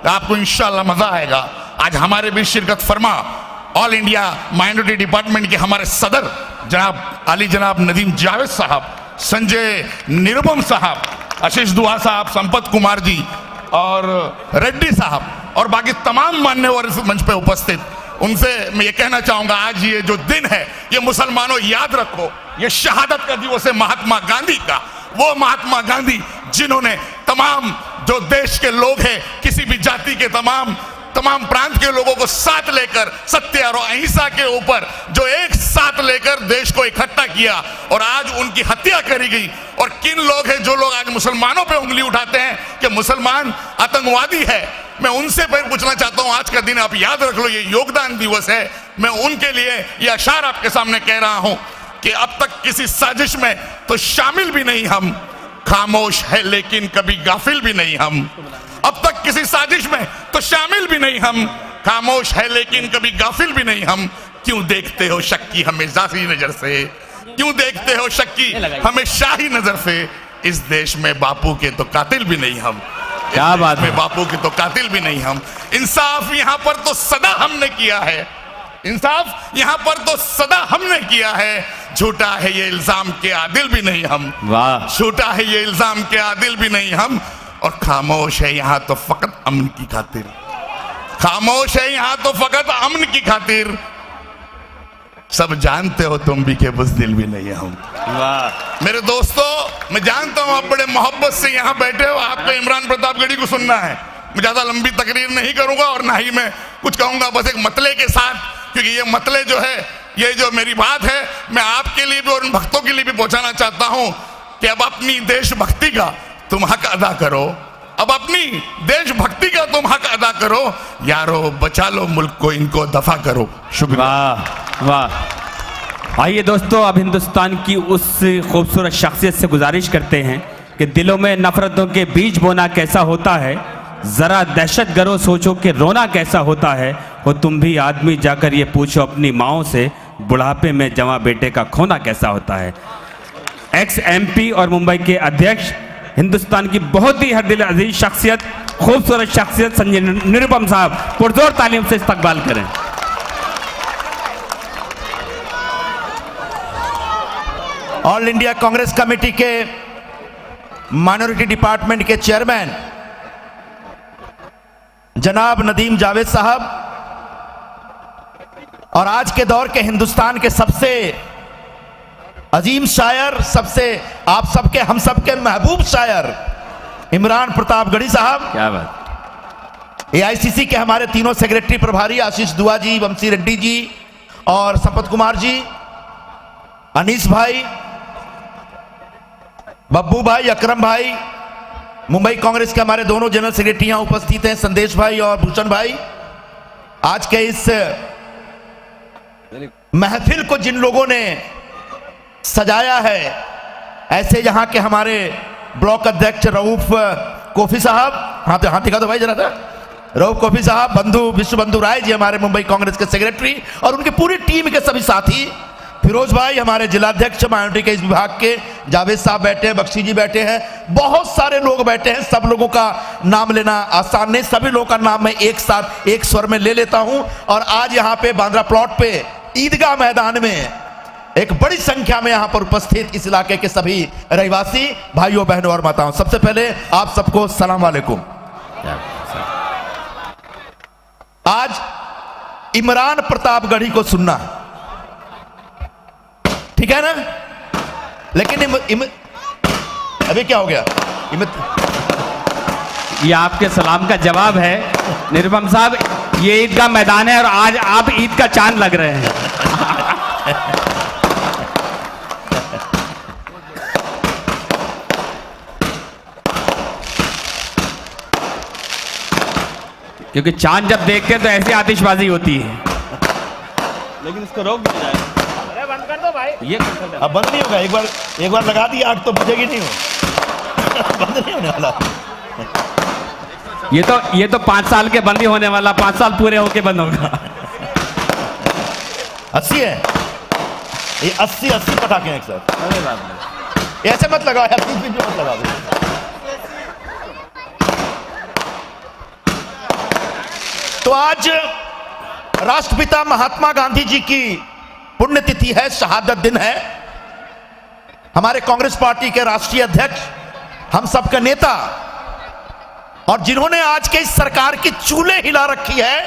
आपको इंशाअल्लाह मज़ा आएगा। आज हमारे बीच शिरकत फरमा ऑल इंडिया माइनॉरिटी डिपार्टमेंट के हमारे सदर जनाब अली जनाब नदीम जावेद साहब, संजय निरुपम साहब, आशीष दुआ साहब, संपत कुमार जी और रेड्डी साहब और बाकी तमाम मान्यवर इस मंच पे उपस्थित, उनसे मैं ये कहना चाहूँगा, आज ये जो दिन है ये मुसलमानों याद रखो, ये शहादत का दिवस है महात्मा गांधी का। वो महात्मा गांधी जिन्होंने तमाम जो देश के लोग हैं, किसी भी जाति के तमाम प्रांत के लोगों को साथ लेकर सत्य और अहिंसा के ऊपर जो एक साथ लेकर देश को इकट्ठा किया, और आज उनकी हत्या करी गई। और किन लोग हैं जो लोग आज मुसलमानों पे उंगली उठाते हैं कि मुसलमान आतंकवादी है, मैं उनसे फिर पूछना चाहता हूं, आज का दिन आप याद रख लो, ये योगदान दिवस है। मैं उनके लिए ये अशार आपके सामने कह रहा हूं कि अब तक किसी साजिश में तो शामिल भी नहीं हम, खामोश है लेकिन कभी गाफिल भी नहीं हम। अब तक किसी साजिश में तो शामिल भी नहीं हम, खामोश है लेकिन कभी गाफिल भी नहीं हम। क्यों देखते हो शक की हमें जाती नजर से, क्यों देखते हो शक की हमें शाही नजर से। इस देश में बापू के तो कातिल भी नहीं हम, क्या बात में है। बापू के तो कातिल भी नहीं हम। इंसाफ यहाँ पर तो सदा हमने किया है, इंसाफ यहाँ पर तो सदा हमने किया है। झूठा है ये इल्जाम के आदिल भी नहीं हम, वाह, झूठा है ये इल्जाम के आदिल भी नहीं हम। और खामोश है यहाँ तो फकत अमन की खातिर, खामोश है यहाँ तो फकत अमन की खातिर। सब जानते हो तुम भी के बुज़दिल भी नहीं हम। वाह, मेरे दोस्तों, मैं जानता हूं आप बड़े मोहब्बत से यहाँ बैठे हो, आपको इमरान प्रतापगढ़ी को सुनना है। मैं ज्यादा लंबी तकरीर नहीं करूंगा और ना ही मैं कुछ कहूंगा, बस एक मतले के साथ, क्योंकि ये मतले जो है, ये जो मेरी बात है, मैं आपके लिए भी और उन भक्तों के लिए भी पहुंचाना चाहता हूं कि अब अपनी देशभक्ति का तुम हक अदा करो, अब अपनी देशभक्ति का तुम हक अदा करो। यारो बचा लो मुल्क को, इनको दफा करो। शुक्रिया। वाह वाह। आइए दोस्तों, अब हिंदुस्तान की उस खूबसूरत शख्सियत से गुजारिश करते हैं कि दिलों में नफरतों के बीज बोना कैसा होता है, जरा दहशत गरो सोचो कि रोना कैसा होता है। वो तुम भी आदमी जाकर ये पूछो अपनी माओ से, बुढ़ापे में जवां बेटे का खोना कैसा होता है। एक्स MP और मुंबई के अध्यक्ष, हिंदुस्तान की बहुत ही हर दिल अजीज शख्सियत, खूबसूरत शख्सियत संजय निरुपम साहब, पुरजोर तालीम से इस्तकबाल करें। ऑल इंडिया कांग्रेस कमेटी के माइनॉरिटी डिपार्टमेंट के चेयरमैन जनाब नदीम जावेद साहब, और आज के दौर के हिंदुस्तान के सबसे अजीम शायर, सबसे आप सबके हम सबके महबूब शायर इमरान प्रतापगढ़ी साहब। क्या बात। AICC के हमारे तीनों सेक्रेटरी प्रभारी आशीष दुआ जी, वंशी रेड्डी जी और संपत कुमार जी, अनीस भाई, बब्बू भाई, अकरम भाई, मुंबई कांग्रेस के हमारे दोनों जनरल सेक्रेटरी यहां उपस्थित हैं, संदेश भाई और भूषण भाई। आज के इस महफिल को जिन लोगों ने सजाया है, ऐसे यहां के हमारे ब्लॉक अध्यक्ष रऊफ कोफी साहब, हाथ दिखा दो भाई जरा सा, रऊफ कोफी साहब, बंधु विश्व बंधु राय जी हमारे मुंबई कांग्रेस के सेक्रेटरी और उनकी पूरी टीम के सभी साथी, फिरोज भाई हमारे जिलाध्यक्ष माइनॉरिटी के इस विभाग के, जावेद साहब बैठे हैं, बख्शी जी बैठे हैं, बहुत सारे लोग बैठे हैं। सब लोगों का नाम लेना आसान नहीं, सभी लोगों का नाम मैं एक साथ एक स्वर में ले लेता हूं। और आज यहां पे बांद्रा प्लॉट पे ईदगाह मैदान में एक बड़ी संख्या में यहां पर उपस्थित इस इलाके के सभी रहवासी भाइयों बहनों और माताओं, सबसे पहले आप सबको सलाम वालेकुम। आज इमरान प्रतापगढ़ी को सुनना, ठीक है ना, लेकिन अभी क्या हो गया? ये आपके सलाम का जवाब है निरुपम साहब। ये ईदगाह मैदान है और आज आप ईद का चांद लग रहे हैं। क्योंकि चांद जब देखते हैं तो ऐसी आतिशबाजी होती है। लेकिन इसको रोक दिया जाए। अरे बंद कर दो भाई। ये अब बंद नहीं होगा, एक बार लगा दी आग तो बुझेगी नहीं, हो बंद नहीं होने वाला। ये तो 5 साल के बंदी होने वाला, 5 साल पूरे होके बंद होगा। 80 है ये, 80 पटाखे हैं एक साथ। ऐसे मत लगाओ, 30 भी मत लगा दो। तो आज राष्ट्रपिता महात्मा गांधी जी की पुण्यतिथि है, शहादत दिन है। हमारे कांग्रेस पार्टी के राष्ट्रीय अध्यक्ष, हम सबका नेता, और जिन्होंने आज के इस सरकार की चूल्हे हिला रखी है,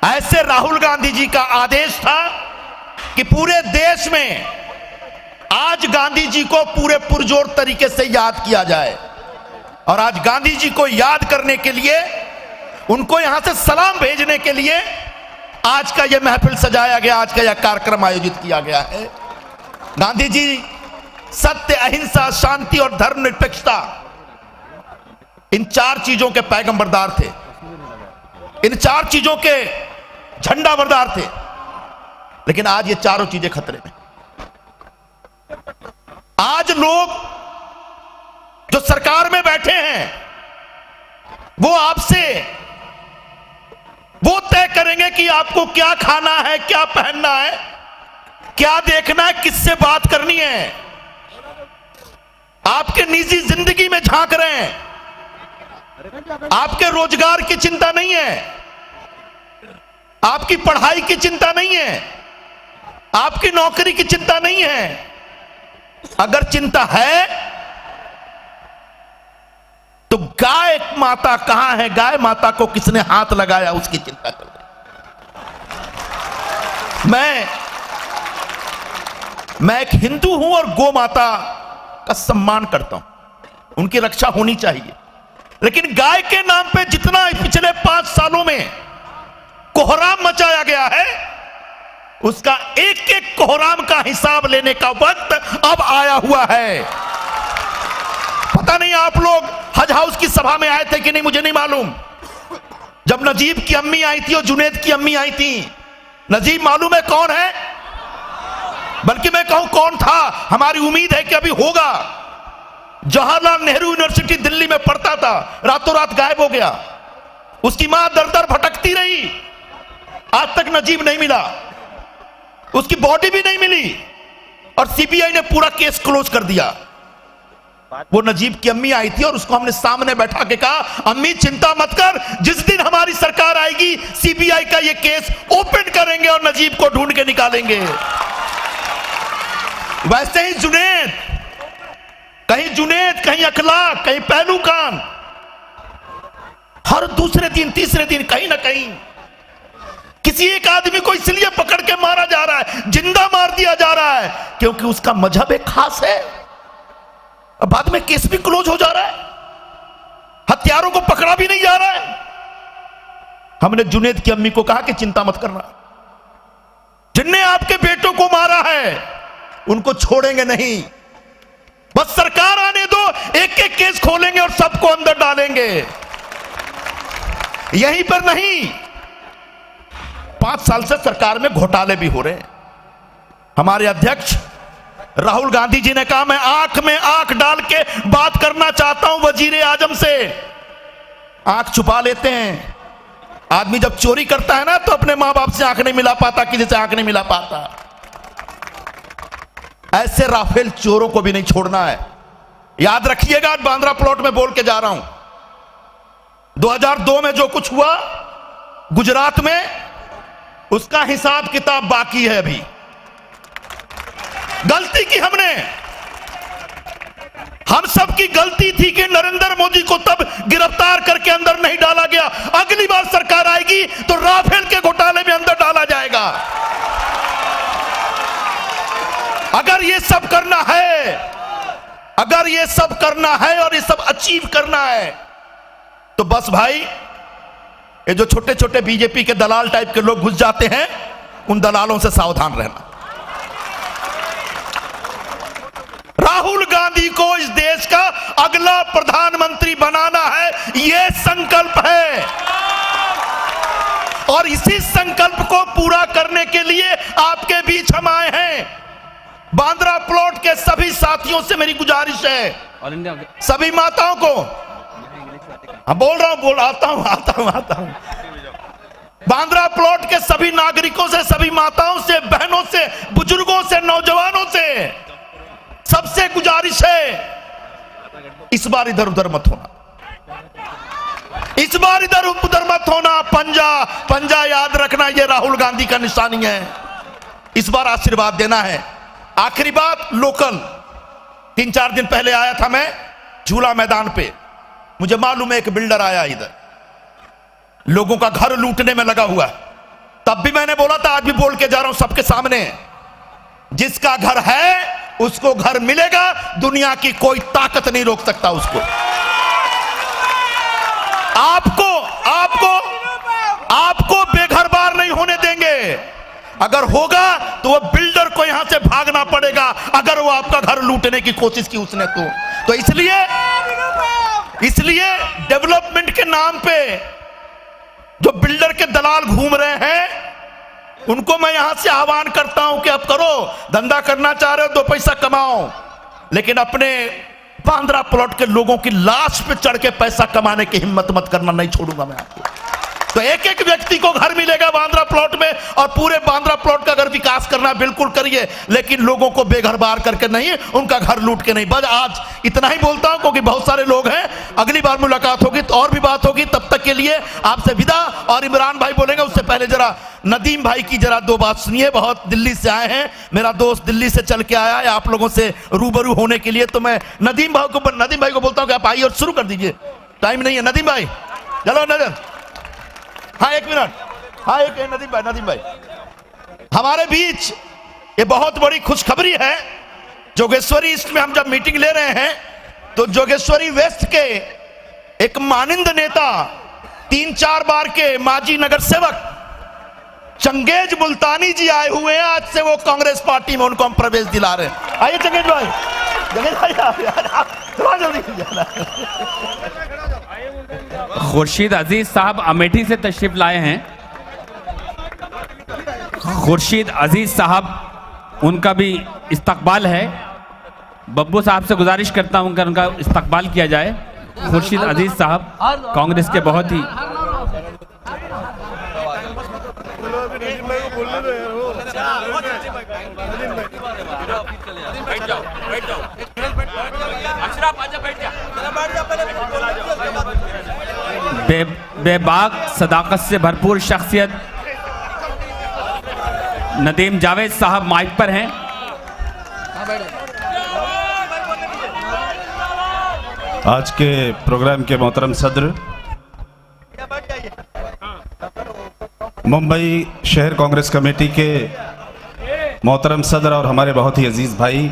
ऐसे राहुल गांधी जी का आदेश था कि पूरे देश में आज गांधी जी को पूरे पुरजोर तरीके से याद किया जाए। और आज गांधी जी को याद करने के लिए, उनको यहां से सलाम भेजने के लिए आज का यह महफिल सजाया गया, आज का यह कार्यक्रम आयोजित किया गया है। गांधी जी सत्य, अहिंसा, शांति और धर्मनिरपेक्षता, इन 4 चीजों के पैगंबरदार थे, इन 4 चीजों के झंडाबरदार थे। लेकिन आज ये चारों चीजें खतरे में। आज लोग जो सरकार में बैठे हैं, वो आपसे वो तय करेंगे कि आपको क्या खाना है, क्या पहनना है, क्या देखना है, किससे बात करनी है। आपके निजी जिंदगी में झांक रहे हैं। आपके रोजगार की चिंता नहीं है, आपकी पढ़ाई की चिंता नहीं है, आपकी नौकरी की चिंता नहीं है। अगर चिंता है तो गाय माता कहां है, गाय माता को किसने हाथ लगाया, उसकी चिंता कर रहे। मैं एक हिंदू हूं और गौ माता का सम्मान करता हूं, उनकी रक्षा होनी चाहिए। लेकिन गाय के नाम पे जितना पिछले 5 सालों में कोहराम मचाया गया है, उसका एक एक कोहराम का हिसाब लेने का वक्त अब आया हुआ है। पता नहीं आप लोग हज हाउस की सभा में आए थे कि नहीं, मुझे नहीं मालूम। जब नजीब की अम्मी आई थी और जुनेद की अम्मी आई थी, नजीब मालूम है कौन है, बल्कि मैं कहूं कौन था, हमारी उम्मीद है कि अभी होगा। जवाहरलाल नेहरू यूनिवर्सिटी दिल्ली में पढ़ता था, रातों रात गायब हो गया। उसकी मां दर दर भटकती रही, आज तक नजीब नहीं मिला, उसकी बॉडी भी नहीं मिली और सीबीआई ने पूरा केस क्लोज कर दिया। वो नजीब की अम्मी आई थी और उसको हमने सामने बैठा के कहा, अम्मी चिंता मत कर, जिस दिन हमारी सरकार आएगी सीबीआई का ये केस ओपन करेंगे और नजीब को ढूंढ के निकालेंगे। वैसे ही जुनेद, कहीं अखलाक, कहीं पहलू खान, हर दूसरे दिन तीसरे दिन कहीं ना कहीं किसी एक आदमी को इसलिए पकड़ के मारा जा रहा है, जिंदा मार दिया जा रहा है क्योंकि उसका मजहब एक खास है। अब बाद में केस भी क्लोज हो जा रहा है, हत्यारों को पकड़ा भी नहीं जा रहा है। हमने जुनेद की अम्मी को कहा कि चिंता मत करना, जिनने आपके बेटों को मारा है उनको छोड़ेंगे नहीं, बस सरकार आने दो, एक एक केस खोलेंगे और सबको अंदर डालेंगे। यहीं पर नहीं, 5 साल से सरकार में घोटाले भी हो रहे हैं। हमारे अध्यक्ष राहुल गांधी जी ने कहा, मैं आंख में आंख डाल के बात करना चाहता हूं वजीर आजम से। आंख छुपा लेते हैं। आदमी जब चोरी करता है ना तो अपने मां बाप से आंख नहीं मिला पाता, किसी से आंख नहीं मिला पाता। ऐसे राफेल चोरों को भी नहीं छोड़ना है। याद रखिएगा, बांद्रा प्लॉट में बोल के जा रहा हूं, 2002 में जो कुछ हुआ गुजरात में, उसका हिसाब किताब बाकी है। अभी गलती की हमने, हम सब की गलती थी कि नरेंद्र मोदी को तब गिरफ्तार करके अंदर नहीं डाला गया। अगली बार सरकार आएगी तो राफेल के घोटाले में अंदर डाला जाएगा। अगर ये सब करना है, अगर ये सब करना है और ये सब अचीव करना है तो बस भाई, ये जो छोटे छोटे बीजेपी के दलाल टाइप के लोग घुस जाते हैं, उन दलालों से सावधान रहना। राहुल गांधी को इस देश का अगला प्रधानमंत्री बनाना है, यह संकल्प है। और इसी संकल्प को पूरा करने के लिए आपके बीच हम आए हैं। बांद्रा प्लॉट के सभी साथियों से मेरी गुजारिश है, सभी माताओं को, हम बोल रहा हूं, आता हूं। बांद्रा प्लॉट के सभी नागरिकों से, सभी माताओं से, बहनों से, बुजुर्गों से, नौजवानों से सबसे गुजारिश है, इस बार इधर उधर मत होना, इस बार इधर उधर मत होना। पंजा याद रखना, ये राहुल गांधी का निशानी है। इस बार आशीर्वाद देना है। आखिरी बात, लोकल 3-4 दिन पहले आया था मैं झूला मैदान पे। मुझे मालूम है एक बिल्डर आया इधर, लोगों का घर लूटने में लगा हुआ है। तब भी मैंने बोला था, आज भी बोल के जा रहा हूं सबके सामने, जिसका घर है उसको घर मिलेगा, दुनिया की कोई ताकत नहीं रोक सकता उसको। आपको बेघर बार नहीं होने देंगे। अगर होगा तो वो बिल्डर को यहां से भागना पड़ेगा, अगर वो आपका घर लूटने की कोशिश की उसने तो इसलिए डेवलपमेंट के नाम पे जो बिल्डर के दलाल घूम रहे हैं, उनको मैं यहां से आह्वान करता हूं कि अब करो, धंधा करना चाह रहे हो 2 पैसा कमाओ, लेकिन अपने बांद्रा प्लॉट के लोगों की लाश पे चढ़ के पैसा कमाने की हिम्मत मत करना, नहीं छोड़ूंगा मैं आपको। तो एक एक व्यक्ति को घर मिलेगा बांद्रा प्लॉट में, और पूरे बांद्रा प्लॉट का अगर विकास करना बिल्कुल करिए, लेकिन लोगों को बेघर बार करके नहीं, उनका घर लूट के नहीं। बस आज इतना ही बोलता हूं क्योंकि बहुत सारे लोग हैं, अगली बार मुलाकात होगी तो और भी बात होगी। तब तक के लिए आपसे विदा। और इमरान भाई बोलेंगे उससे पहले जरा नदीम भाई की जरा दो बात सुनिए। बहुत दिल्ली से आए हैं, मेरा दोस्त दिल्ली से चल के आया है आप लोगों से रूबरू होने के लिए, तो मैं नदीम भाई को बोलता हूं कि आप आइए और शुरू कर दीजिए। टाइम नहीं है नदीम भाई, चलो नजर। हाँ एक मिनट, हाँ एक नदीम भाई हमारे बीच ये बहुत बड़ी खुशखबरी है। जोगेश्वरी ईस्ट में हम जब मीटिंग ले रहे हैं तो जोगेश्वरी वेस्ट के एक मानिंद नेता, 3-4 बार के माजी नगर सेवक चंगेज मुल्तानी जी आए हुए हैं। आज से वो कांग्रेस पार्टी में उनको हम प्रवेश दिला रहे हैं। आइए चंगेज भाई, थोड़ा जल्दी। खुर्शीद अजीज साहब अमेठी से तशरीफ लाए हैं। खुर्शीद अजीज साहब, उनका भी इस्तकबाल है। बब्बू साहब से गुजारिश करता हूं कि उनका इस्तकबाल किया जाए। खुर्शीद अजीज साहब कांग्रेस के बहुत ही बेबाक सदाकत से भरपूर शख्सियत नदीम जावेद साहब माइक पर हैं। आज के प्रोग्राम के मोहतरम सदर, मुंबई शहर कांग्रेस कमेटी के मोहतरम सदर और हमारे बहुत ही अजीज भाई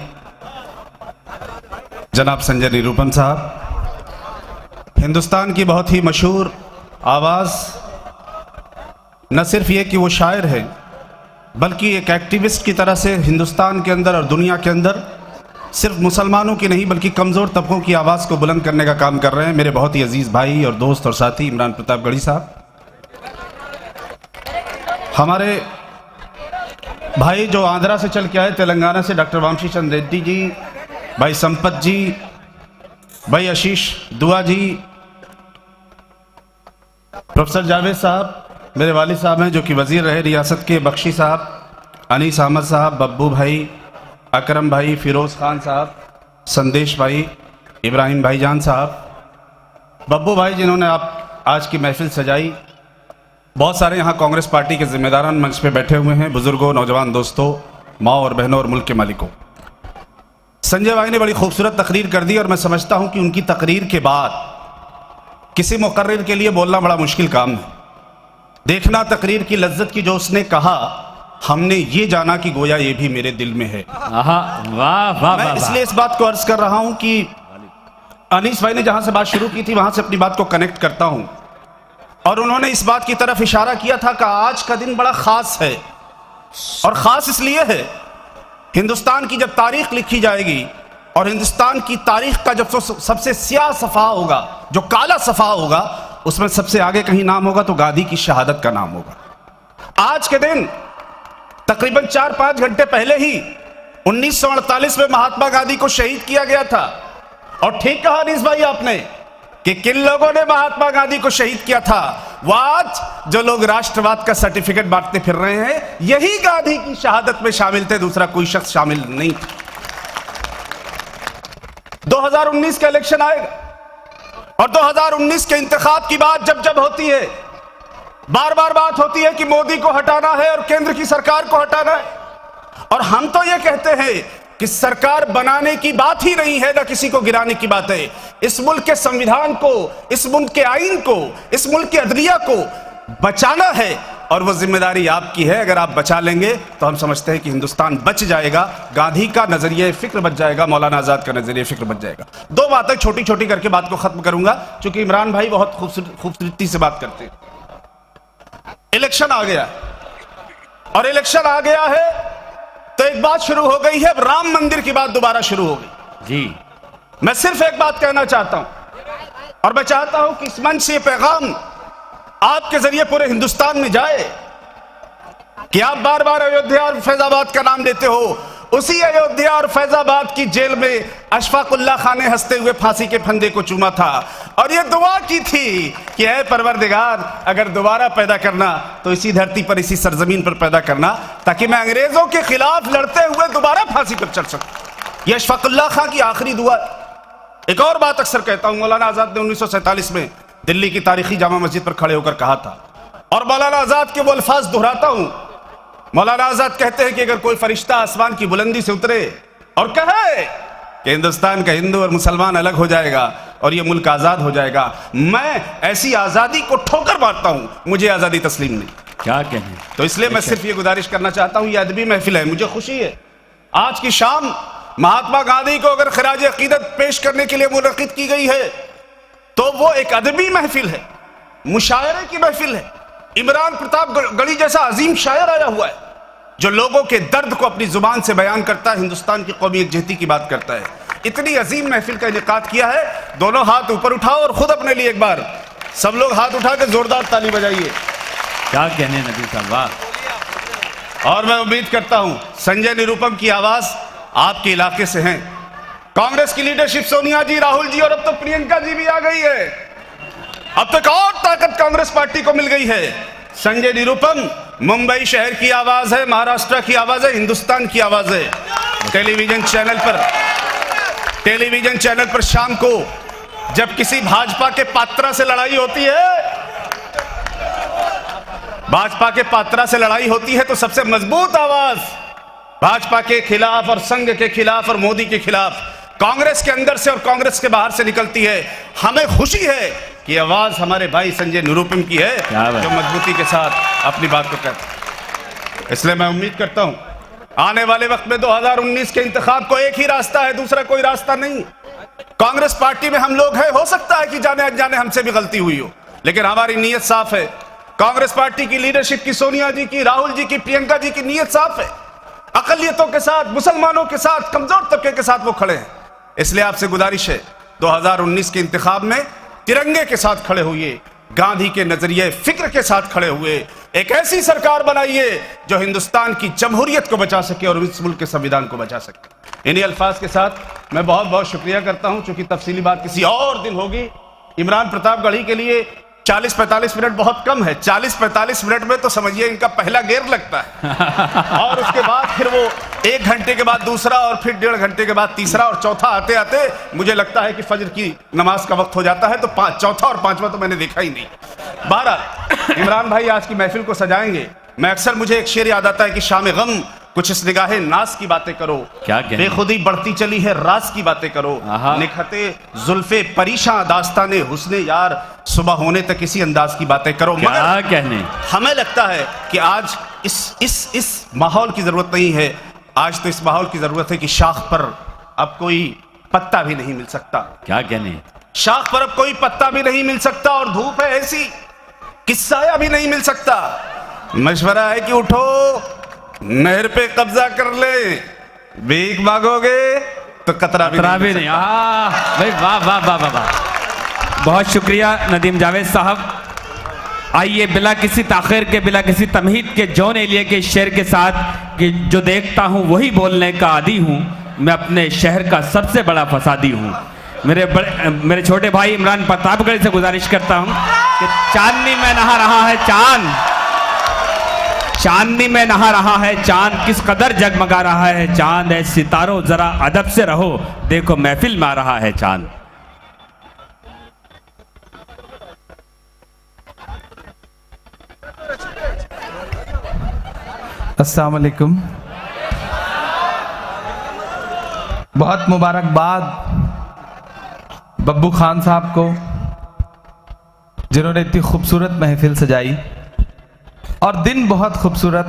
जनाब संजय निरूपम साहब, हिंदुस्तान की बहुत ही मशहूर आवाज़, न सिर्फ ये कि वो शायर हैं बल्कि एक एक्टिविस्ट की तरह से हिंदुस्तान के अंदर और दुनिया के अंदर सिर्फ मुसलमानों की नहीं बल्कि कमज़ोर तबकों की आवाज़ को बुलंद करने का काम कर रहे हैं मेरे बहुत ही अजीज़ भाई और दोस्त और साथी इमरान प्रतापगढ़ी साहब। हमारे भाई जो आंध्रा से चल के आए, तेलंगाना से डॉक्टर वामशी चंद्र रेड्डी जी, भाई संपत जी, भाई आशीष दुआ जी, प्रोफेसर जावेद साहब मेरे वालिद साहब हैं जो कि वजीर रहे रियासत के, बख्शी साहब, अनीस अहमद साहब, बब्बू भाई, अकरम भाई, फिरोज़ खान साहब, संदेश भाई, इब्राहिम भाईजान साहब, बब्बू भाई जिन्होंने आप आज की महफिल सजाई, बहुत सारे यहाँ कांग्रेस पार्टी के जिम्मेदारान मंच पे बैठे हुए हैं, बुजुर्गों, नौजवान दोस्तों, माओ और बहनों और मुल्क के मालिकों। संजय भाई ने बड़ी खूबसूरत तकरीर कर दी और मैं समझता हूँ कि उनकी तकरीर के बाद किसी मुकर्रिर के लिए बोलना बड़ा मुश्किल काम है। देखना तकरीर की लज्जत की जो उसने कहा, हमने ये जाना कि गोया ये भी मेरे दिल में है। मैं इसलिए इस बात को अर्ज कर रहा हूं कि अनीस भाई ने जहां से बात शुरू की थी वहां से अपनी बात को कनेक्ट करता हूं, और उन्होंने इस बात की तरफ इशारा किया था कि आज का दिन बड़ा खास है, और खास इसलिए है हिंदुस्तान की जब तारीख लिखी जाएगी और हिंदुस्तान की तारीख का जब सबसे स्याह सफ़ा होगा, जो काला सफ़ा होगा, उसमें सबसे आगे कहीं नाम होगा तो गांधी की शहादत का नाम होगा। आज के दिन तकरीबन 4-5 घंटे पहले ही 1948 में महात्मा गांधी को शहीद किया गया था। और ठीक कहा अनीस भाई आपने कि किन लोगों ने महात्मा गांधी को शहीद किया था। वो आज जो लोग राष्ट्रवाद का सर्टिफिकेट बांटते फिर रहे हैं, यही गांधी की शहादत में शामिल थे, दूसरा कोई शख्स शामिल नहीं था। 2019 का इलेक्शन आएगा और 2019 के इंतखाब की बात जब जब होती है, बार बार बात होती है कि मोदी को हटाना है और केंद्र की सरकार को हटाना है, और हम तो ये कहते हैं कि सरकार बनाने की बात ही नहीं है, ना किसी को गिराने की बात है। इस मुल्क के संविधान को, इस मुल्क के आईन को, इस मुल्क की अदलिया को बचाना है, और वो जिम्मेदारी आपकी है। अगर आप बचा लेंगे तो हम समझते हैं कि हिंदुस्तान बच जाएगा, गांधी का नजरिया फिक्र बच जाएगा, मौलाना आजाद का नजरिया फिक्र बच जाएगा। दो बातें छोटी छोटी करके बात को खत्म करूंगा, क्योंकि इमरान भाई बहुत खूबसूरती से बात करते हैं। इलेक्शन आ गया, और इलेक्शन आ गया है तो एक बात शुरू हो गई है, अब राम मंदिर की बात दोबारा शुरू हो गई जी। मैं सिर्फ एक बात कहना चाहता हूं, और मैं चाहता हूं कि इस मंच से पैगाम आपके जरिए पूरे हिंदुस्तान में जाए कि आप बार बार अयोध्या और फैजाबाद का नाम लेते हो, उसी अयोध्या और फैजाबाद की जेल में अशफाकुल्ला खान ने हंसते हुए फांसी के फंदे को चूमा था और ये दुआ की थी कि ऐ परवरदिगार, अगर दोबारा पैदा करना तो इसी धरती पर, इसी सरजमीन पर पैदा करना, ताकि मैं अंग्रेजों के खिलाफ लड़ते हुए दोबारा फांसी पर चढ़ सकूं। ये अशफाकुल्ला खान की आखिरी दुआ। एक और बात अक्सर कहता हूं, मौलाना आजाद ने 1947 में दिल्ली की तारीखी जामा मस्जिद पर खड़े होकर कहा था, और मौलाना आजाद के वो अल्फाज दोहराता हूं। मौलाना आजाद कहते हैं कि अगर कोई फरिश्ता आसमान की बुलंदी से उतरे और कहे कि हिंदुस्तान का हिंदू और मुसलमान अलग हो जाएगा और ये मुल्क आजाद हो जाएगा, मैं ऐसी आजादी को ठोकर मारता हूं, मुझे आजादी तस्लीम नहीं। क्या कहें? तो इसलिए मैं सिर्फ ये गुजारिश करना चाहता हूं, ये अदबी महफिल है, मुझे खुशी है आज की शाम महात्मा गांधी को अगर खिराज अकीदत पेश करने के लिए मुनक्किद की गई है तो वो एक अदबी महफिल है, मुशायरे की महफिल है। इमरान प्रताप गढ़ी जैसा अजीम शायर आया हुआ है जो लोगों के दर्द को अपनी जुबान से बयान करता है, हिंदुस्तान की कौमी यकजहती की बात करता है। इतनी अजीम महफिल का इनेकाद किया है। दोनों हाथ ऊपर उठाओ और खुद अपने लिए एक बार सब लोग हाथ उठा के जोरदार ताली बजाइए। क्या कहने नबी साहब, वाह। और मैं उम्मीद करता हूं संजय निरुपम की आवाज आपके इलाके से है। कांग्रेस की लीडरशिप सोनिया जी, राहुल जी और अब तो प्रियंका जी भी आ गई है। अब तक और ताकत कांग्रेस पार्टी को मिल गई है। संजय निरुपम मुंबई शहर की आवाज है, महाराष्ट्र की आवाज है, हिंदुस्तान की आवाज है। टेलीविजन चैनल पर शाम को जब किसी भाजपा के पात्रा से लड़ाई होती है, तो सबसे मजबूत आवाज भाजपा के खिलाफ और संघ के खिलाफ और मोदी के खिलाफ कांग्रेस के अंदर से और कांग्रेस के बाहर से निकलती है। हमें खुशी है कि आवाज हमारे भाई संजय निरुपम की है जो मजबूती के साथ अपनी बात को कहते हैं। इसलिए मैं उम्मीद करता हूं आने वाले वक्त में 2019 के इंतखाब को एक ही रास्ता है, दूसरा कोई रास्ता नहीं। कांग्रेस पार्टी में हम लोग हैं, हो सकता है कि जाने अनजाने हमसे भी गलती हुई हो, लेकिन हमारी नीयत साफ है। कांग्रेस पार्टी की लीडरशिप की, सोनिया जी की, राहुल जी की, प्रियंका जी की नीयत साफ है। अकलियतों के साथ, मुसलमानों के साथ, कमजोर तबके के साथ वो खड़े हैं। इसलिए आपसे गुजारिश है 2019 के इंतखाब में तिरंगे के साथ खड़े हुए, गांधी के नजरिए फिक्र के साथ खड़े हुए, एक ऐसी सरकार बनाइए जो हिंदुस्तान की जमहूरियत को बचा सके और इस मुल्क के संविधान को बचा सके। इन्हीं अल्फाज के साथ मैं बहुत बहुत शुक्रिया करता हूं। चूंकि तफसीली बात किसी और दिन होगी। इमरान प्रतापगढ़ी के लिए 40-45 मिनट बहुत कम है। 40-45 मिनट में तो समझिए इनका पहला गेयर लगता है और उसके बाद फिर वो 1 घंटे के बाद दूसरा और फिर 1.5 घंटे के बाद तीसरा और चौथा आते आते मुझे लगता है कि फजर की नमाज का वक्त हो जाता है। तो चौथा और पांचवा तो मैंने देखा ही नहीं। बहरहाल इमरान भाई आज की महफिल को सजाएंगे। मैं अक्सर मुझे एक शेर याद आता है कि शाम गम कुछ इस निगाहे नास की बातें करो, क्या बेखुदी बढ़ती चली है राज की बातें करो, निखते जुल्फे परीशां दास्ताने हुस्ने यार, सुबह होने तक इसी अंदाज की बातें करो। क्या कहने, हमें लगता है कि आज इस माहौल की जरूरत नहीं है। आज तो इस माहौल की जरूरत है कि शाख पर अब कोई पत्ता भी नहीं मिल सकता। क्या कहने, शाख पर अब कोई पत्ता भी नहीं मिल सकता और धूप है ऐसी कि साया भी नहीं मिल सकता। मशवरा है कि उठो, नहर पे कब्जा कर ले, भीख मांगोगे तो कतरा भी नहीं। भाई वाह वाह वाह वाह वाह, बहुत शुक्रिया नदीम जावेद साहब। आइए बिला किसी ताखिर के, बिला किसी तमहीद के, जॉन एलिया के शेर के साथ कि जो देखता हूं वही बोलने का आदी हूं, मैं अपने शहर का सबसे बड़ा फसादी हूं। मेरे छोटे भाई इमरान प्रतापगढ़ से गुजारिश करता हूं कि चांदनी में नहा रहा है चांद, चांदनी में नहा रहा है चांद, किस कदर जगमगा रहा है चांद, है सितारों जरा अदब से रहो, देखो महफिल में आ रहा है चांद। अस्सलाम वालेकुम। बहुत मुबारकबाद बब्बू खान साहब को जिन्होंने इतनी खूबसूरत महफिल सजाई और दिन बहुत खूबसूरत,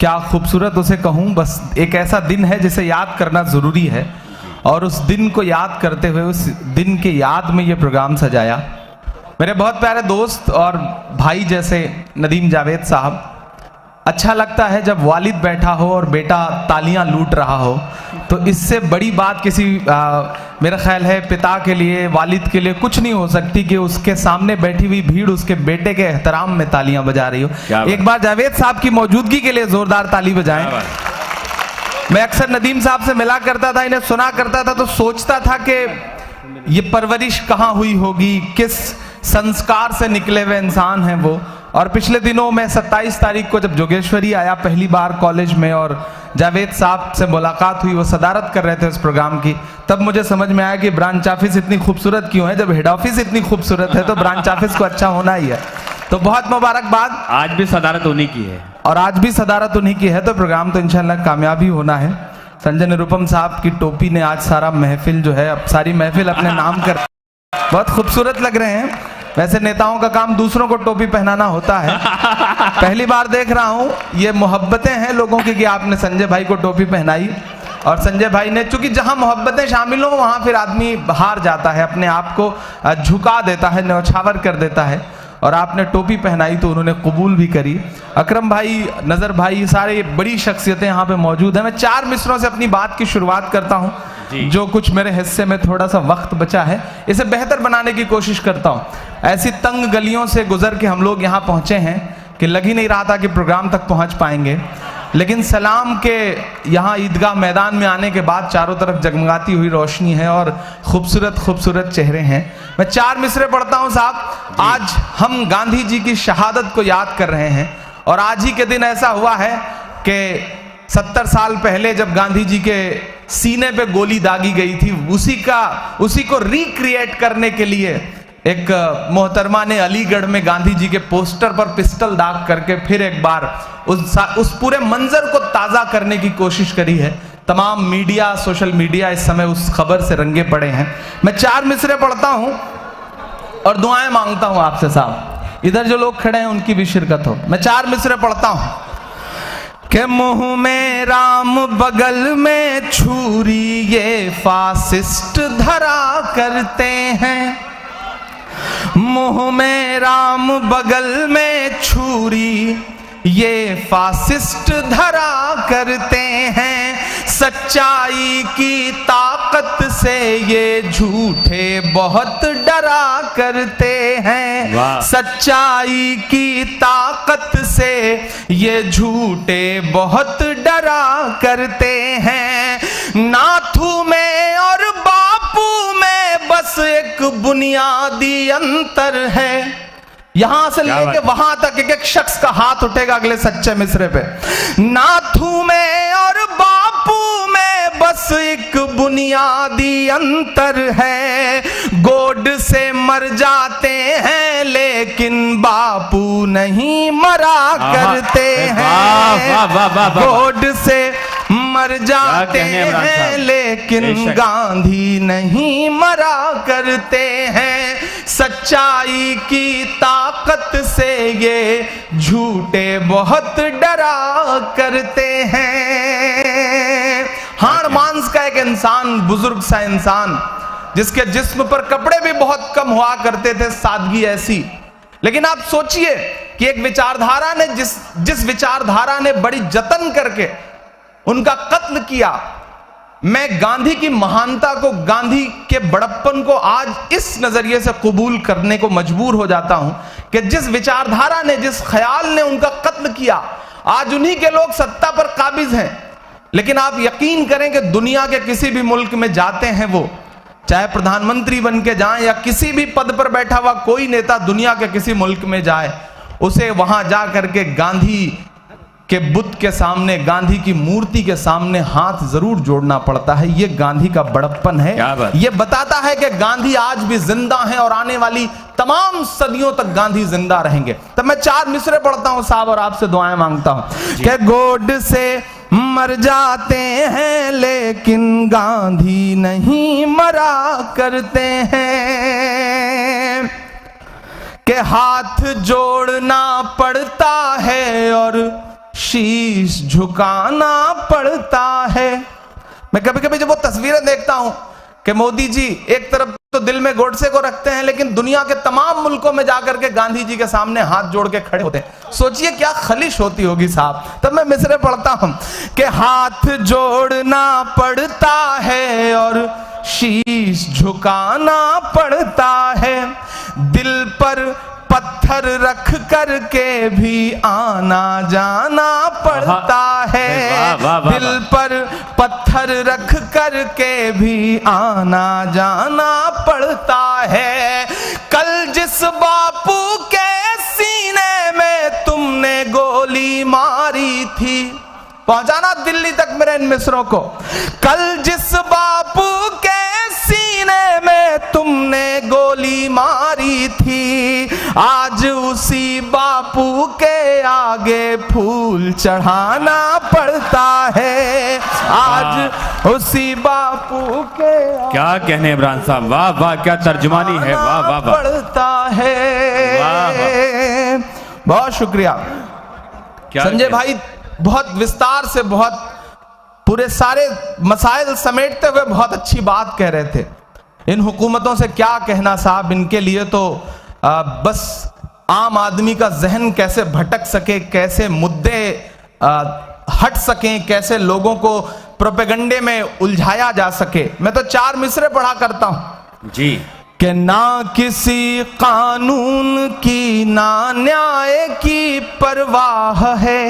क्या खूबसूरत उसे कहूँ, बस एक ऐसा दिन है जिसे याद करना ज़रूरी है और उस दिन को याद करते हुए उस दिन के याद में ये प्रोग्राम सजाया। मेरे बहुत प्यारे दोस्त और भाई जैसे नदीम जावेद साहब, अच्छा लगता है जब वालिद बैठा हो और बेटा तालियां लूट रहा हो, तो इससे बड़ी बात किसी मेरा ख्याल है पिता के लिए, वालिद के लिए कुछ नहीं हो सकती कि उसके सामने बैठी हुई भीड़ उसके बेटे के एहतराम में तालियां बजा रही हो। एक बार जावेद साहब की मौजूदगी के लिए जोरदार ताली बजाएं। मैं अक्सर नदीम साहब से मिला करता था, इन्हें सुना करता था, तो सोचता था कि ये परवरिश कहाँ हुई होगी, किस संस्कार से निकले हुए इंसान हैं वो। और पिछले दिनों में 27 तारीख को जब जोगेश्वरी आया पहली बार कॉलेज में और जावेद साहब से मुलाकात हुई, वो सदारत कर रहे थे उस प्रोग्राम की, तब मुझे समझ में आया कि ब्रांच ऑफिस इतनी खूबसूरत क्यों है। जब हेड ऑफिस इतनी खूबसूरत है तो ब्रांच ऑफिस को अच्छा होना ही है। तो बहुत मुबारकबाद। आज भी सदारत उन्हीं की है और आज भी सदारत उन्हीं की है, तो प्रोग्राम तो इंशाल्लाह कामयाबी होना है। संजय निरुपम साहब की टोपी ने आज सारा महफिल जो है, अब सारी महफिल अपने नाम कर, बहुत खूबसूरत लग रहे हैं। वैसे नेताओं का काम दूसरों को टोपी पहनाना होता है। पहली बार देख रहा हूं, ये मोहब्बतें हैं लोगों की कि आपने संजय भाई को टोपी पहनाई। और संजय भाई ने, चूंकि जहां मोहब्बतें शामिल हो वहां फिर आदमी हार जाता है, अपने आप को झुका देता है, न्यौछावर कर देता है। और आपने टोपी पहनाई तो उन्होंने कबूल भी करी। अकरम भाई, नजर भाई, सारे बड़ी शख्सियतें यहाँ पे मौजूद हैं। मैं 4 मिसरों से अपनी बात की शुरुआत करता हूँ, जो कुछ मेरे हिस्से में थोड़ा सा वक्त बचा है इसे बेहतर बनाने की कोशिश करता हूँ। ऐसी तंग गलियों से गुजर के हम लोग यहाँ पहुँचे हैं कि लग ही नहीं रहा था कि प्रोग्राम तक पहुँच पाएंगे, लेकिन सलाम के यहाँ ईदगाह मैदान में आने के बाद चारों तरफ जगमगाती हुई रोशनी है और खूबसूरत खूबसूरत चेहरे हैं। मैं 4 मिसरे पढ़ता हूँ साहब। आज हम गांधी जी की शहादत को याद कर रहे हैं और आज ही के दिन ऐसा हुआ है कि 70 साल पहले जब गांधी जी के सीने पे गोली दागी गई थी, उसी को रिक्रिएट करने के लिए एक मोहतरमा ने अलीगढ़ में गांधी जी के पोस्टर पर पिस्टल दाग करके फिर एक बार उस पूरे मंजर को ताजा करने की कोशिश करी है। तमाम मीडिया, सोशल मीडिया इस समय उस खबर से रंगे पड़े हैं। मैं 4 मिसरे पढ़ता हूं और दुआएं मांगता हूं आपसे साहब, इधर जो लोग खड़े हैं उनकी भी शिरकत हो। मैं 4 मिसरे पढ़ता हूं कि मुंह में राम बगल में छुरी ये फासिस्ट धरा करते हैं। मुंह में राम बगल में छुरी ये फासिस्ट धरा करते हैं। सच्चाई की ताकत से ये झूठे बहुत डरा करते हैं। सच्चाई की ताकत से ये झूठे बहुत डरा करते हैं। नाथू में और बापू में बस एक बुनियादी अंतर है। यहां से लेके वहां तक एक एक शख्स का हाथ उठेगा अगले सच्चे मिसरे पे। नाथू में और बापू में बस एक बुनियादी अंतर है। गोड से मर जाते हैं लेकिन बापू नहीं मरा करते हैं। गोड से मर जाते हैं लेकिन गांधी नहीं मरा करते हैं। सच्चाई की ताकत से ये झूठे बहुत डरा करते हैं। हाड़ मांस का एक इंसान, बुजुर्ग सा इंसान, जिसके जिस्म पर कपड़े भी बहुत कम हुआ करते थे, सादगी ऐसी। लेकिन आप सोचिए कि एक विचारधारा ने जिस विचारधारा ने बड़ी जतन करके उनका कत्ल किया। मैं गांधी की महानता को, गांधी के बड़प्पन को आज इस नजरिए से कबूल करने को मजबूर हो जाता हूं कि जिस विचारधारा ने, जिस ख्याल ने उनका कत्ल किया, आज उन्हीं के लोग सत्ता पर काबिज हैं। लेकिन आप यकीन करें कि दुनिया के किसी भी मुल्क में जाते हैं वो, चाहे प्रधानमंत्री बन के जाएं या किसी भी पद पर बैठा हुआ कोई नेता दुनिया के किसी मुल्क में जाए, उसे वहां जा करके गांधी के बुत के सामने, गांधी की मूर्ति के सामने हाथ जरूर जोड़ना पड़ता है। ये गांधी का बड़प्पन है। ये बताता है कि गांधी आज भी जिंदा हैं और आने वाली तमाम सदियों तक गांधी जिंदा रहेंगे। तब मैं 4 मिसरे पढ़ता हूं साहब और आपसे दुआएं मांगता हूं कि गोड से मर जाते हैं लेकिन गांधी नहीं मरा करते हैं। कि हाथ जोड़ना पड़ता है और शीश झुकाना पड़ता है। मैं कभी कभी जब वो तस्वीरें देखता हूं कि मोदी जी एक तरफ तो दिल में गोडसे को रखते हैं लेकिन दुनिया के तमाम मुल्कों में जाकर के गांधी जी के सामने हाथ जोड़ के खड़े होते हैं, सोचिए क्या खलिश होती होगी साहब। तब मैं मिसरे पढ़ता हूं कि हाथ जोड़ना पड़ता है और शीश झुकाना पड़ता है। दिल पर पत्थर पत्थर रख कर के भी आना जाना पड़ता है। वाह, वाह, वाह, दिल पर पत्थर रख कर के भी आना जाना पड़ता है। कल जिस बापू के सीने में तुमने गोली मारी थी, पहुंचाना दिल्ली तक मेरे इन मिसरों को। कल जिस बापू के सीने में तुमने गोली मारी थी, आज उसी बापू के आगे फूल चढ़ाना पड़ता है। आज उसी बापू के क्या कहने इमरान साहब, वाह वाह, क्या तर्जुमानी है, वाह वाह वाह, पड़ता है। वाह, बहुत शुक्रिया क्या संजय भाई, बहुत विस्तार से, बहुत पूरे सारे मसाइल समेटते हुए बहुत अच्छी बात कह रहे थे। इन हुकूमतों से क्या कहना साहब, इनके लिए तो बस आम आदमी का जहन कैसे भटक सके, कैसे मुद्दे हट सकें, कैसे लोगों को प्रोपेगंडे में उलझाया जा सके। मैं तो 4 मिसरे पढ़ा करता हूं जी, कि ना किसी कानून की ना न्याय की परवाह है।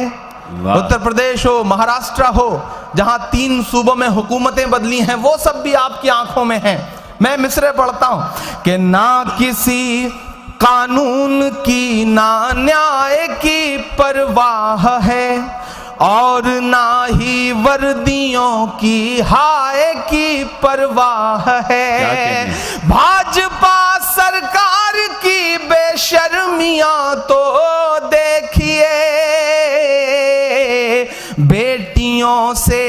उत्तर प्रदेश हो, महाराष्ट्र हो, जहां 3 सूबों में हुकूमतें बदली हैं, वो सब भी आपकी आंखों में हैं। मैं मिसरे पढ़ता हूं कि ना किसी कानून की ना न्याय की परवाह है, और ना ही वर्दियों की हाय की परवाह है। भाजपा सरकार की बेशर्मियां तो देखिए, बेटियों से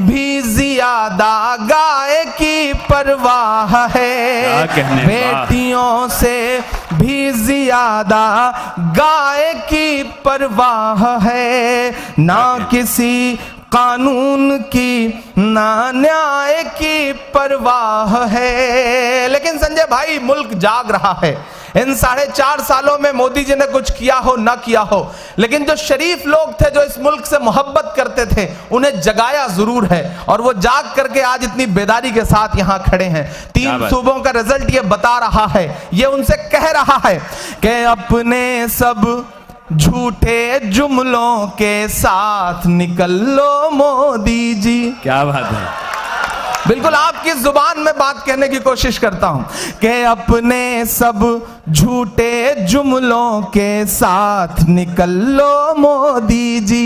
भी ज्यादा गाय की परवाह है। बेटियों से भी ज्यादा गाय की परवाह है। ना किसी कानून की ना न्याय की परवाह है। लेकिन संजय भाई, मुल्क जाग रहा है। इन 4.5 सालों में मोदी जी ने कुछ किया हो ना किया हो, लेकिन जो शरीफ लोग थे, जो इस मुल्क से मोहब्बत करते थे, उन्हें जगाया जरूर है, और वो जाग करके आज इतनी बेदारी के साथ यहां खड़े हैं। 3 सूबों का रिजल्ट ये बता रहा है, ये उनसे कह रहा है कि अपने सब झूठे जुमलों के साथ निकल लो मोदी जी। क्या बात है, बिल्कुल आपकी जुबान में बात कहने की कोशिश करता हूं कि अपने सब झूठे जुमलों के साथ निकल लो मोदी जी,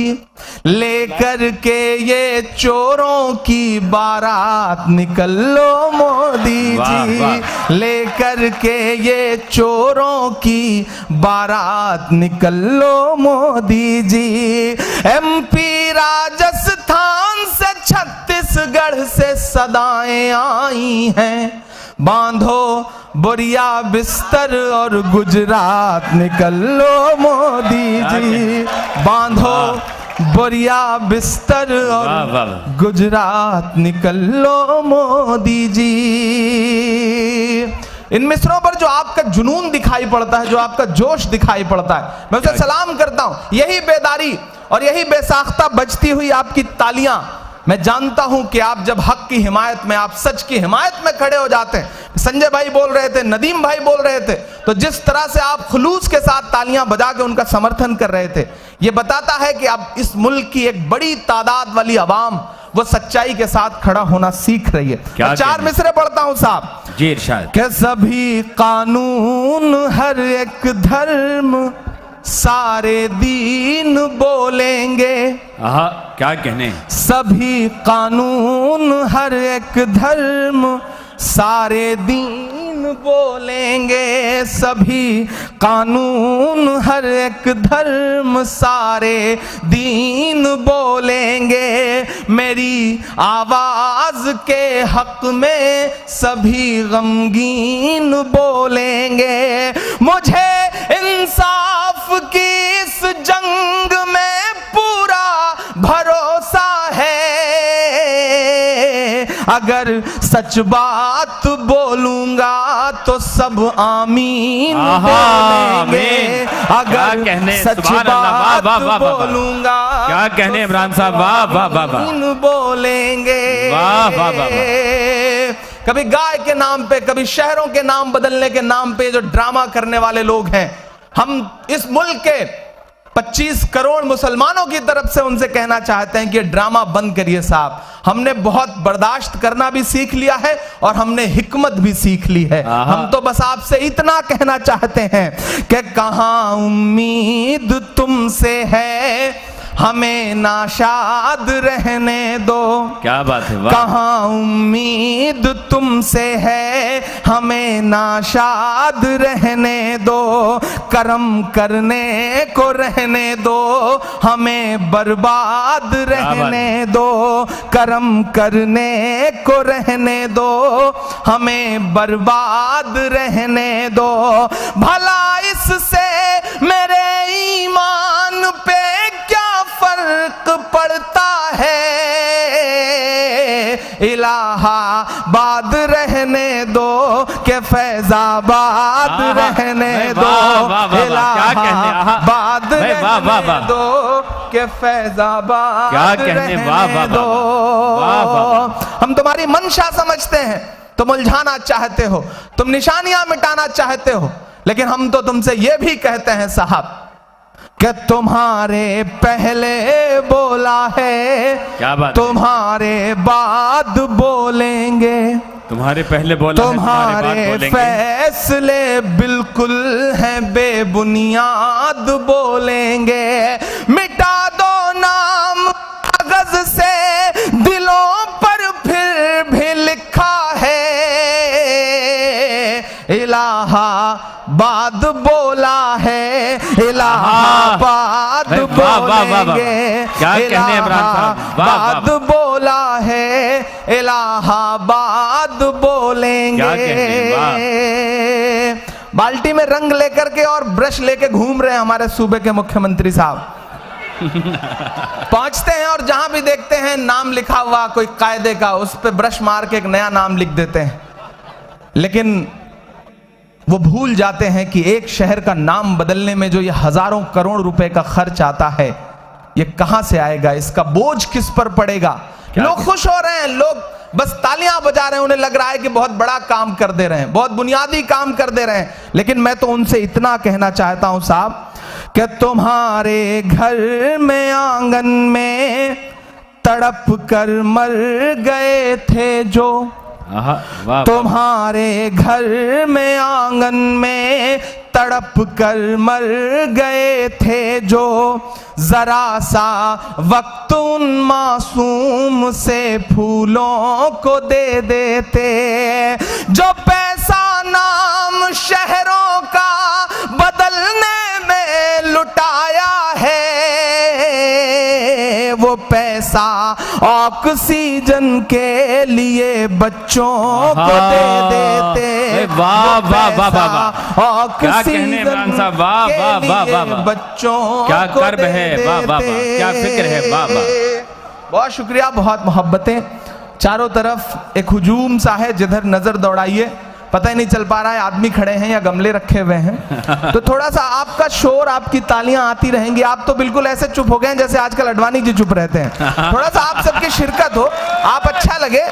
लेकर के ये चोरों की बारात निकल लो मोदी जी, लेकर के ये चोरों की बारात निकल लो मोदी जी। MP राजस्थान से छत्तीसगढ़ से सदाएं आई हैं, बांधो बोरिया बिस्तर और गुजरात निकल लो मोदी जी, बांधो बोरिया बिस्तर और गुजरात निकल लो मोदी जी। इन मिसरों पर जो आपका जुनून दिखाई पड़ता है, जो आपका जोश दिखाई पड़ता है, मैं उसे सलाम करता हूं। यही बेदारी और यही बेसाख्ता बजती हुई आपकी तालियां, मैं जानता हूं कि आप जब हक की हिमायत में, आप सच की हिमायत में खड़े हो जाते हैं। संजय भाई बोल रहे थे, नदीम भाई बोल रहे थे, तो जिस तरह से आप खुलूस के साथ तालियां बजा के उनका समर्थन कर रहे थे, यह बताता है कि अब इस मुल्क की एक बड़ी तादाद वाली आवाम वो सच्चाई के साथ खड़ा होना सीख रही है। क्या 4 मिसरे पढ़ता हूं साहब जी, इरशाद। कि सभी कानून हर एक धर्म सारे दीन बोलेंगे। क्या कहने, सभी कानून हर एक धर्म सारे दीन बोलेंगे, सभी कानून हर एक धर्म सारे दीन बोलेंगे, मेरी आवाज के हक में सभी गमगीन बोलेंगे। मुझे इंसाफ की इस जंग में पूरा भरोसा है, अगर सच बात बोलूंगा तो सब आमीन बोलेंगे, अगर सच बात बोलूंगा क्या कहने इमरान साहब, वाह वाह वाह वाह, आमीन बोलेंगे। वाह वाह वाह। कभी गाय के नाम पे, कभी शहरों के नाम बदलने के नाम पे जो ड्रामा करने वाले लोग हैं, हम इस मुल्क के 25 करोड़ मुसलमानों की तरफ से उनसे कहना चाहते हैं कि ड्रामा बंद करिए साहब। हमने बहुत बर्दाश्त करना भी सीख लिया है और हमने हिकमत भी सीख ली है। हम तो बस आपसे इतना कहना चाहते हैं कि कहां उम्मीद तुमसे है, हमें नाशाद रहने दो। क्या बात है, वाह। कहां उम्मीद तुमसे है, हमें नाशाद रहने दो। करम करने को रहने दो, हमें बर्बाद रहने दो। करम करने को रहने दो, हमें बर्बाद रहने दो। भला इससे मेरे ईमान पे क्या फर्क पड़ता है, इलाहाबाद रहने दो के फैजाबाद रहने दो। इलाहाबाद रहने दो के फैजाबाद रहने दो। हम तुम्हारी मंशा समझते हैं, तुम उलझाना चाहते हो, तुम निशानियां मिटाना चाहते हो, लेकिन हम तो तुमसे यह भी कहते हैं साहब कि तुम्हारे पहले बोला है, क्या बात, तुम्हारे बाद बोलेंगे। तुम्हारे पहले बोला तुम्हारे है, फैसले बिल्कुल हैं बेबुनियाद बोलेंगे। मिटा दो नाम कागज से, दिलों पर फिर भी लिखा है। इलाहाबाद बोला है, इलाहाबाद बोलेंगे। क्या कहने इमरान साहब, इलाहाबाद बोला है, इलाहाबाद बोलेंगे। बाल्टी में रंग लेकर के और ब्रश लेके घूम रहे हैं हमारे सूबे के मुख्यमंत्री साहब। पहुंचते हैं और जहां भी देखते हैं नाम लिखा हुआ कोई कायदे का, उस पे ब्रश मार के एक नया नाम लिख देते हैं। लेकिन वो भूल जाते हैं कि एक शहर का नाम बदलने में जो ये हजारों करोड़ रुपए का खर्च आता है, ये कहां से आएगा, इसका बोझ किस पर पड़ेगा। लोग खुश हो रहे हैं, लोग बस तालियां बजा रहे हैं, उन्हें लग रहा है कि बहुत बड़ा काम कर दे रहे हैं, बहुत बुनियादी काम कर दे रहे हैं। लेकिन मैं तो उनसे इतना कहना चाहता हूं साहब कि तुम्हारे घर में आंगन में तड़प कर मर गए थे जो, तुम्हारे घर में आंगन में तड़प कर मर गए थे जो, जरा सा वक्त उन मासूम से फूलों को दे देते। जो पैसा नाम शहरों का बदलने में लुटाया है, वो पैसा ऑक्सीजन के लिए बच्चों को दे देते। वाह वाह वाह वाह, ऑक्सीजन के लिए बच्चों क्या को कर्ब है, वाह वाह वाह, क्या फिक्र है, वाह वाह। बहुत शुक्रिया, बहुत मोहब्बतें। चारों तरफ एक हुजूम सा है, जिधर नजर दौड़ाइए पता ही नहीं चल पा रहा है आदमी खड़े हैं या गमले रखे हुए हैं। तो थोड़ा सा आपका शोर, आपकी तालियां आती रहेंगी। आप तो बिल्कुल ऐसे चुप हो गए हैं जैसे आजकल अडवाणी जी चुप रहते हैं। थोड़ा सा आप सबकी शिरकत हो, आप अच्छा लगे।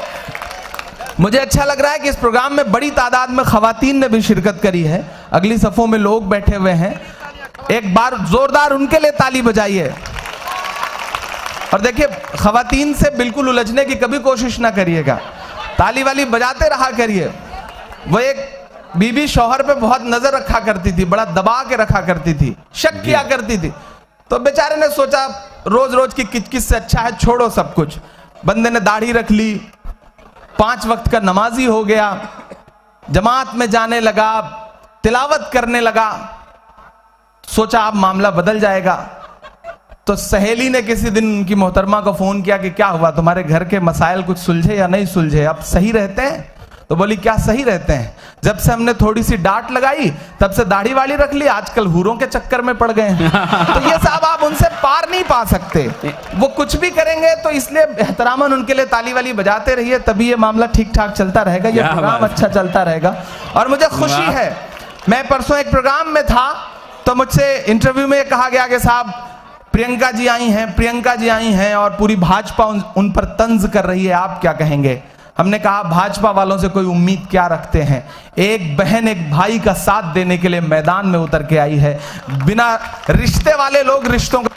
मुझे अच्छा लग रहा है कि इस प्रोग्राम में बड़ी तादाद में खवातीन ने भी शिरकत करी है। अगली सफों में लोग बैठे हुए हैं, एक बार जोरदार उनके लिए ताली बजाइए। और देखिए, खवातीन से बिल्कुल उलझने की कभी कोशिश ना करिएगा, ताली वाली बजाते रहा करिए। वो एक बीबी शौहर पे बहुत नजर रखा करती थी, बड़ा दबा के रखा करती थी, शक किया करती थी। तो बेचारे ने सोचा रोज रोज की किचकिच से अच्छा है छोड़ो सब कुछ। बंदे ने दाढ़ी रख ली, 5 वक्त का नमाजी हो गया, जमात में जाने लगा, तिलावत करने लगा। सोचा अब मामला बदल जाएगा। तो सहेली ने किसी दिन उनकी मोहतरमा को फोन किया कि क्या हुआ, तुम्हारे घर के मसाइल कुछ सुलझे या नहीं सुलझे, अब सही रहते हैं? तो बोली क्या सही रहते हैं, जब से हमने थोड़ी सी डांट लगाई तब से दाढ़ी वाली रख ली, आजकल हूरों के चक्कर में पड़ गए हैं। तो ये साहब आप उनसे पार नहीं पा सकते, वो कुछ भी करेंगे। तो इसलिए एहतरामन उनके लिए ताली वाली बजाते रहिए, तभी ये मामला ठीक ठाक चलता रहेगा, ये प्रोग्राम अच्छा चलता रहेगा। और मुझे खुशी है, मैं परसों एक प्रोग्राम में था तो मुझसे इंटरव्यू में कहा गया कि साहब प्रियंका जी आई हैं, प्रियंका जी आई हैं और पूरी भाजपा उन पर तंज कर रही है, आप क्या कहेंगे? हमने कहा भाजपा वालों से कोई उम्मीद क्या रखते हैं। एक बहन एक भाई का साथ देने के लिए मैदान में उतर के आई है। बिना रिश्ते वाले लोग रिश्तों का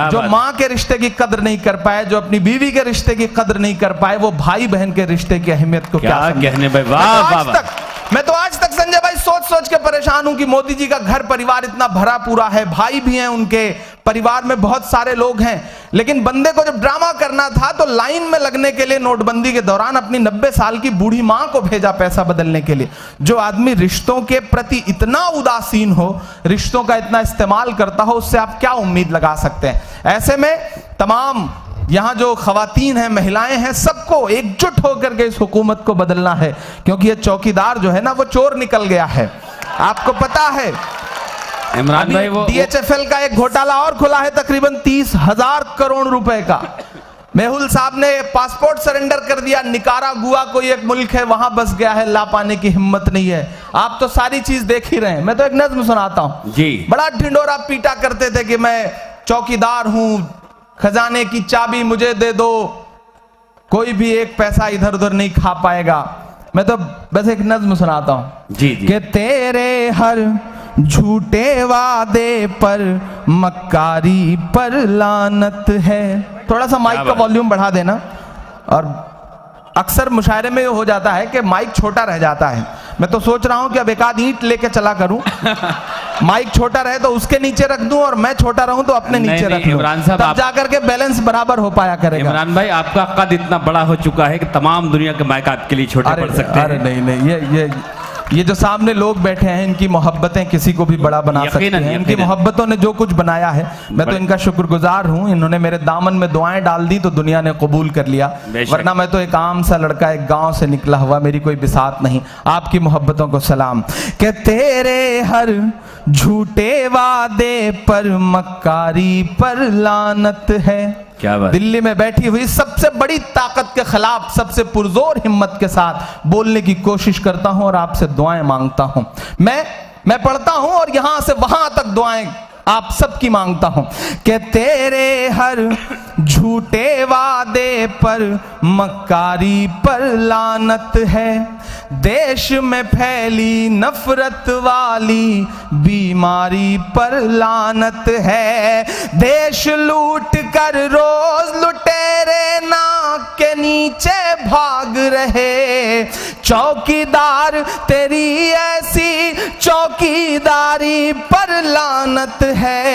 जो माँ के रिश्ते की कदर नहीं कर पाए, जो अपनी बीवी के रिश्ते की कदर नहीं कर पाए, वो भाई बहन के रिश्ते की अहमियत को क्या कहने भाई। वाह वाह। मैं तो आज तक संजय भाई सोच सोच के परेशान हूं कि मोदी जी का घर परिवार इतना भरा पूरा है, भाई भी हैं उनके, परिवार में बहुत सारे लोग हैं, लेकिन बंदे को जब ड्रामा करना था तो लाइन में लगने के लिए नोटबंदी के दौरान अपनी 90 साल की बूढ़ी मां को भेजा पैसा बदलने के लिए। जो आदमी रिश्तों के प्रति इतना उदासीन हो, रिश्तों का इतना इस्तेमाल करता हो, उससे आप क्या उम्मीद लगा सकते हैं। ऐसे में तमाम यहां जो खवातीन हैं, महिलाएं हैं, सबको एकजुट होकर के इस हुकूमत को बदलना है, क्योंकि ये चौकीदार जो है ना वो चोर निकल गया है। आपको पता है इमरान भाई वो DHFL का एक घोटाला और खुला है तकरीबन 30,000 करोड़ रुपए का। मेहुल साहब ने पासपोर्ट सरेंडर कर दिया, निकारागुआ कोई एक मुल्क है वहां बस गया है, ला पाने की हिम्मत नहीं है। आप तो सारी चीज देख ही रहे हैं। मैं तो एक नज्म सुनाता हूं जी। बड़ा ढिंडोरा पीटा करते थे कि मैं चौकीदार हूं, खजाने की चाबी मुझे दे दो, कोई भी एक पैसा इधर उधर नहीं खा पाएगा। मैं तो बस एक नज्म सुनाता हूं जी जी। कि तेरे हर झूठे वादे पर मक्कारी पर लानत है। थोड़ा सा माइक का वॉल्यूम बढ़ा देना। और अक्सर मुशायरे में हो जाता है कि माइक छोटा रह जाता है। मैं तो सोच रहा हूं कि अब एक आध ईंट लेके चला करूं माइक छोटा रहे तो उसके नीचे रख दूं और मैं छोटा रहूं तो अपने नीचे रख लूं, इमरान साहब तब जाकर के बैलेंस बराबर हो पाया करेगा। इमरान भाई आपका कद इतना बड़ा हो चुका है कि तमाम दुनिया के माइक आपके लिए छोटे पड़ सकते हैं। अरे नहीं, ये जो सामने लोग बैठे हैं, इनकी मोहब्बतें किसी को भी बड़ा बना सकती हैं। इनकी मोहब्बतों ने जो कुछ बनाया है, मैं तो इनका शुक्रगुजार हूं। इन्होंने मेरे दामन में दुआएं डाल दी तो दुनिया ने कबूल कर लिया, वरना मैं तो एक आम सा लड़का, एक गांव से निकला हुआ, मेरी कोई बिसात नहीं। आपकी मोहब्बतों को सलाम। कि तेरे हर झूठे वादे पर मक्कारी पर लानत है। क्या बात। दिल्ली में बैठी हुई सबसे बड़ी ताकत के खिलाफ सबसे पुरजोर हिम्मत के साथ बोलने की कोशिश करता हूं और आपसे दुआएं मांगता हूं। मैं पढ़ता हूं और यहां से वहां तक दुआएं आप सबकी मांगता हूं कि तेरे हर झूठे वादे पर मक्कारी पर लानत है। देश में फैली नफरत वाली बीमारी पर लानत है। देश लूट कर रोज लुटेरे नाक के नीचे भाग रहे। चौकीदार तेरी ऐसी चौकीदारी पर लानत है।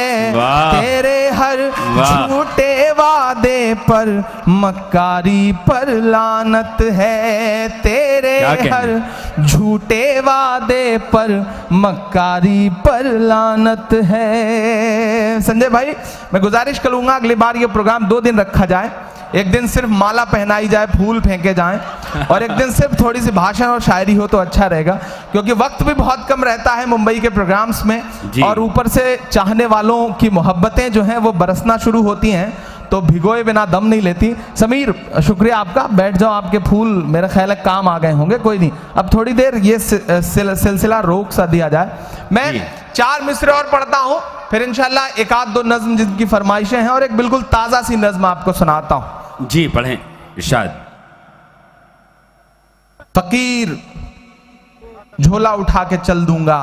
तेरे हर झूठे वादे पर मक्कारी पर लानत है। तेरे हर झूठे वादे पर मक्कारी पर लानत है। संजय भाई मैं गुजारिश करूंगा अगली बार ये प्रोग्राम 2 दिन रखा जाए। एक दिन सिर्फ माला पहनाई जाए, फूल फेंके जाएं, और एक दिन सिर्फ थोड़ी सी भाषण और शायरी हो तो अच्छा रहेगा, क्योंकि वक्त भी बहुत कम रहता है मुंबई के प्रोग्राम्स में, और ऊपर से चाहने वालों की मोहब्बतें जो हैं वो बरसना शुरू होती हैं तो भिगोए बिना दम नहीं लेती। समीर शुक्रिया आपका, बैठ जाओ, आपके फूल मेरा ख्याल है काम आ गए होंगे। कोई नहीं, अब थोड़ी देर ये सिलसिला रोक सा दिया जाए। मैं 4 मिसरे और पढ़ता हूं, फिर इंशाल्लाह एक आध 2 नज्म जिनकी फरमाइशें हैं और एक बिल्कुल ताजा सी नज्म आपको सुनाता हूं। जी पढ़ें इरशाद। फकीर झोला उठा के चल दूंगा,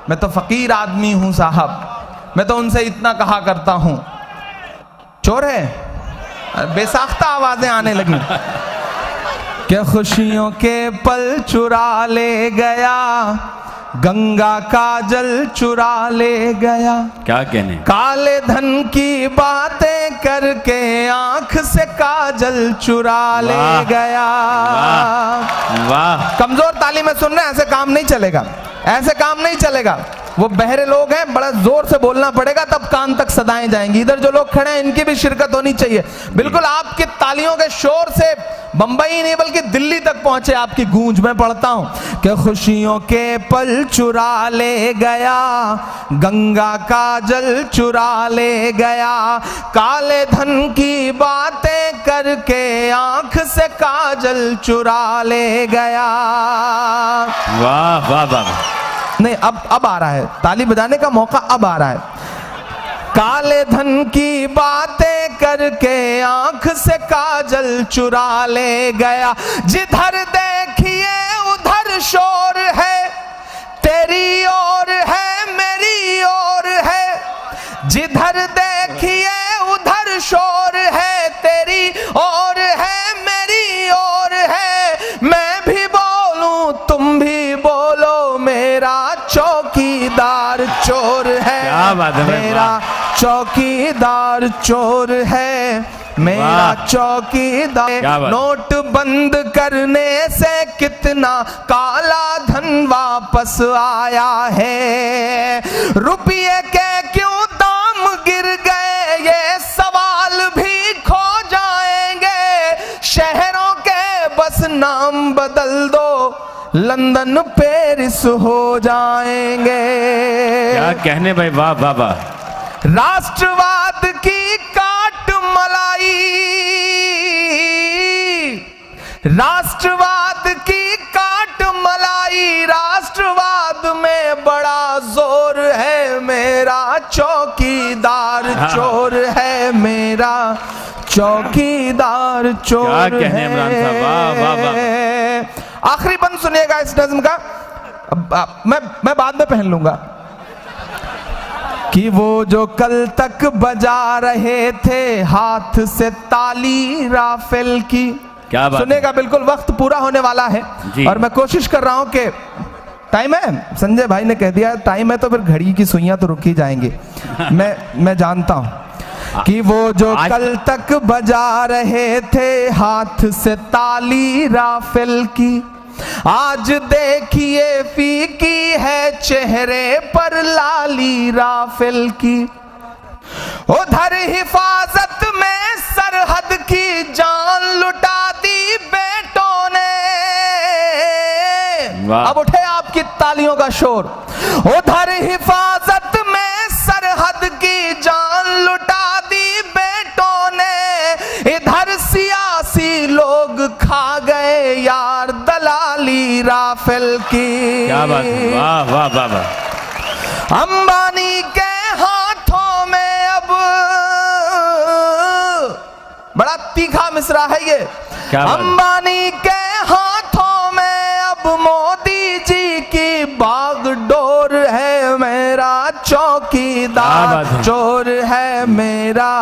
मैं तो फकीर आदमी हूं साहब। मैं तो उनसे इतना कहा करता हूं। चोर है, बेसाख्ता आवाजें आने लगी। क्या खुशियों के पल चुरा ले गया, गंगा का जल चुरा ले गया। क्या कहने। काले धन की बातें करके आंख से काजल चुरा ले गया। वाह। कमजोर ताली में सुन रहे हैं, ऐसे काम नहीं चलेगा, ऐसे काम नहीं चलेगा। वो बहरे लोग हैं, बड़ा जोर से बोलना पड़ेगा तब कान तक सदाएं जाएंगी। इधर जो लोग खड़े हैं इनकी भी शिरकत होनी चाहिए। बिल्कुल आपकी तालियों के शोर से बंबई नहीं बल्कि दिल्ली तक पहुंचे आपकी गूंज। मैं पढ़ता हूं कि खुशियों के पल चुरा ले गया, गंगा का जल चुरा ले गया। काले धन की बातें करके आंख से काजल चुरा ले गया। वाह वाह वाह। नहीं, अब आ रहा है, ताली बजाने का मौका अब आ रहा है। काले धन की बातें करके आंख से काजल चुरा ले गया। जिधर देखिए उधर शोर है, तेरी ओर है मेरी ओर है। जिधर देखिए उधर शोर है, तेरी ओर है मेरी ओर है। मैं भी बोलूं तुम भी बोलो, मेरा चौकीदार चोर है। क्या बात है भाई, मेरा चौकीदार चोर है, मेरा वाह। चौकीदार। क्या बात। नोट बंद करने से कितना काला धन वापस आया है। रुपये के क्यों दाम गिर गए, ये सवाल भी खो जाएंगे। शहरों के बस नाम बदल दो, लंदन पेरिस हो जाएंगे। क्या कहने भाई, वाह वाह वाह। राष्ट्रवाद की काट मलाई, राष्ट्रवाद की काट मलाई। राष्ट्रवाद में बड़ा जोर है, मेरा चौकीदार चोर है, मेरा चौकीदार चोर क्या कहने इमरान साहब, वाह वाह वाह। आखिरी बंद सुनिएगा इस नज्म का, मैं बाद में पहन लूंगा। कि वो जो कल तक बजा रहे थे हाथ से ताली राफेल की। क्या बात। सुनेगा, बिल्कुल वक्त पूरा होने वाला है जी। और मैं कोशिश कर रहा हूं कि टाइम है, संजय भाई ने कह दिया टाइम है, तो फिर घड़ी की सुइयां तो रुकी जाएंगी। मैं जानता हूं कि वो जो कल तक बजा रहे थे हाथ से ताली राफेल की, आज देखिए फीकी है चेहरे पर लाली राफेल की। उधर हिफाजत में सरहद की जान लुटा दी बेटों ने। अब उठे आपकी तालियों का शोर। उधर हिफाजत में सरहद की जान लुटा दी बेटों ने। इधर सियासी लोग खा गए यार दलाली राफेल की। क्या बात है, वाह वाह वाह वाह। अंबानी के हाथों में अब, बड़ा तीखा मिसरा है ये। क्या बात है? अंबानी के हाथों में अब मोदी जी की बागडोर है, मेरा चौकीदार चोर है, मेरा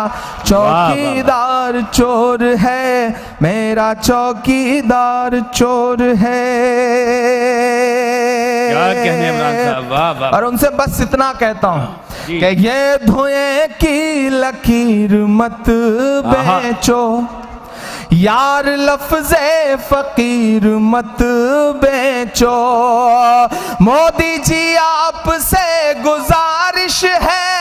चौकीदार चोर है, मेरा चौकीदार चोर है। क्या कहने इमरान साहब, वाह वाह। और उनसे बस इतना कहता हूं कि ये धुएं की लकीर मत बेचो यार, लफ्ज़े फकीर मत बेचो। मोदी जी आपसे गुजारिश है,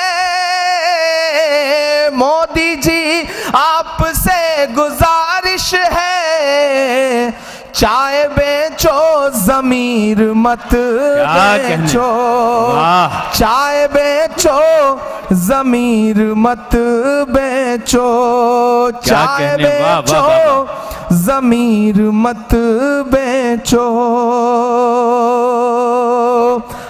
मोदी जी आपसे गुजारिश है, चाय बेचो ज़मीर मत बेचो। चाय बेचो ज़मीर मत बेचो, चाय बेचो ज़मीर मत बेचो।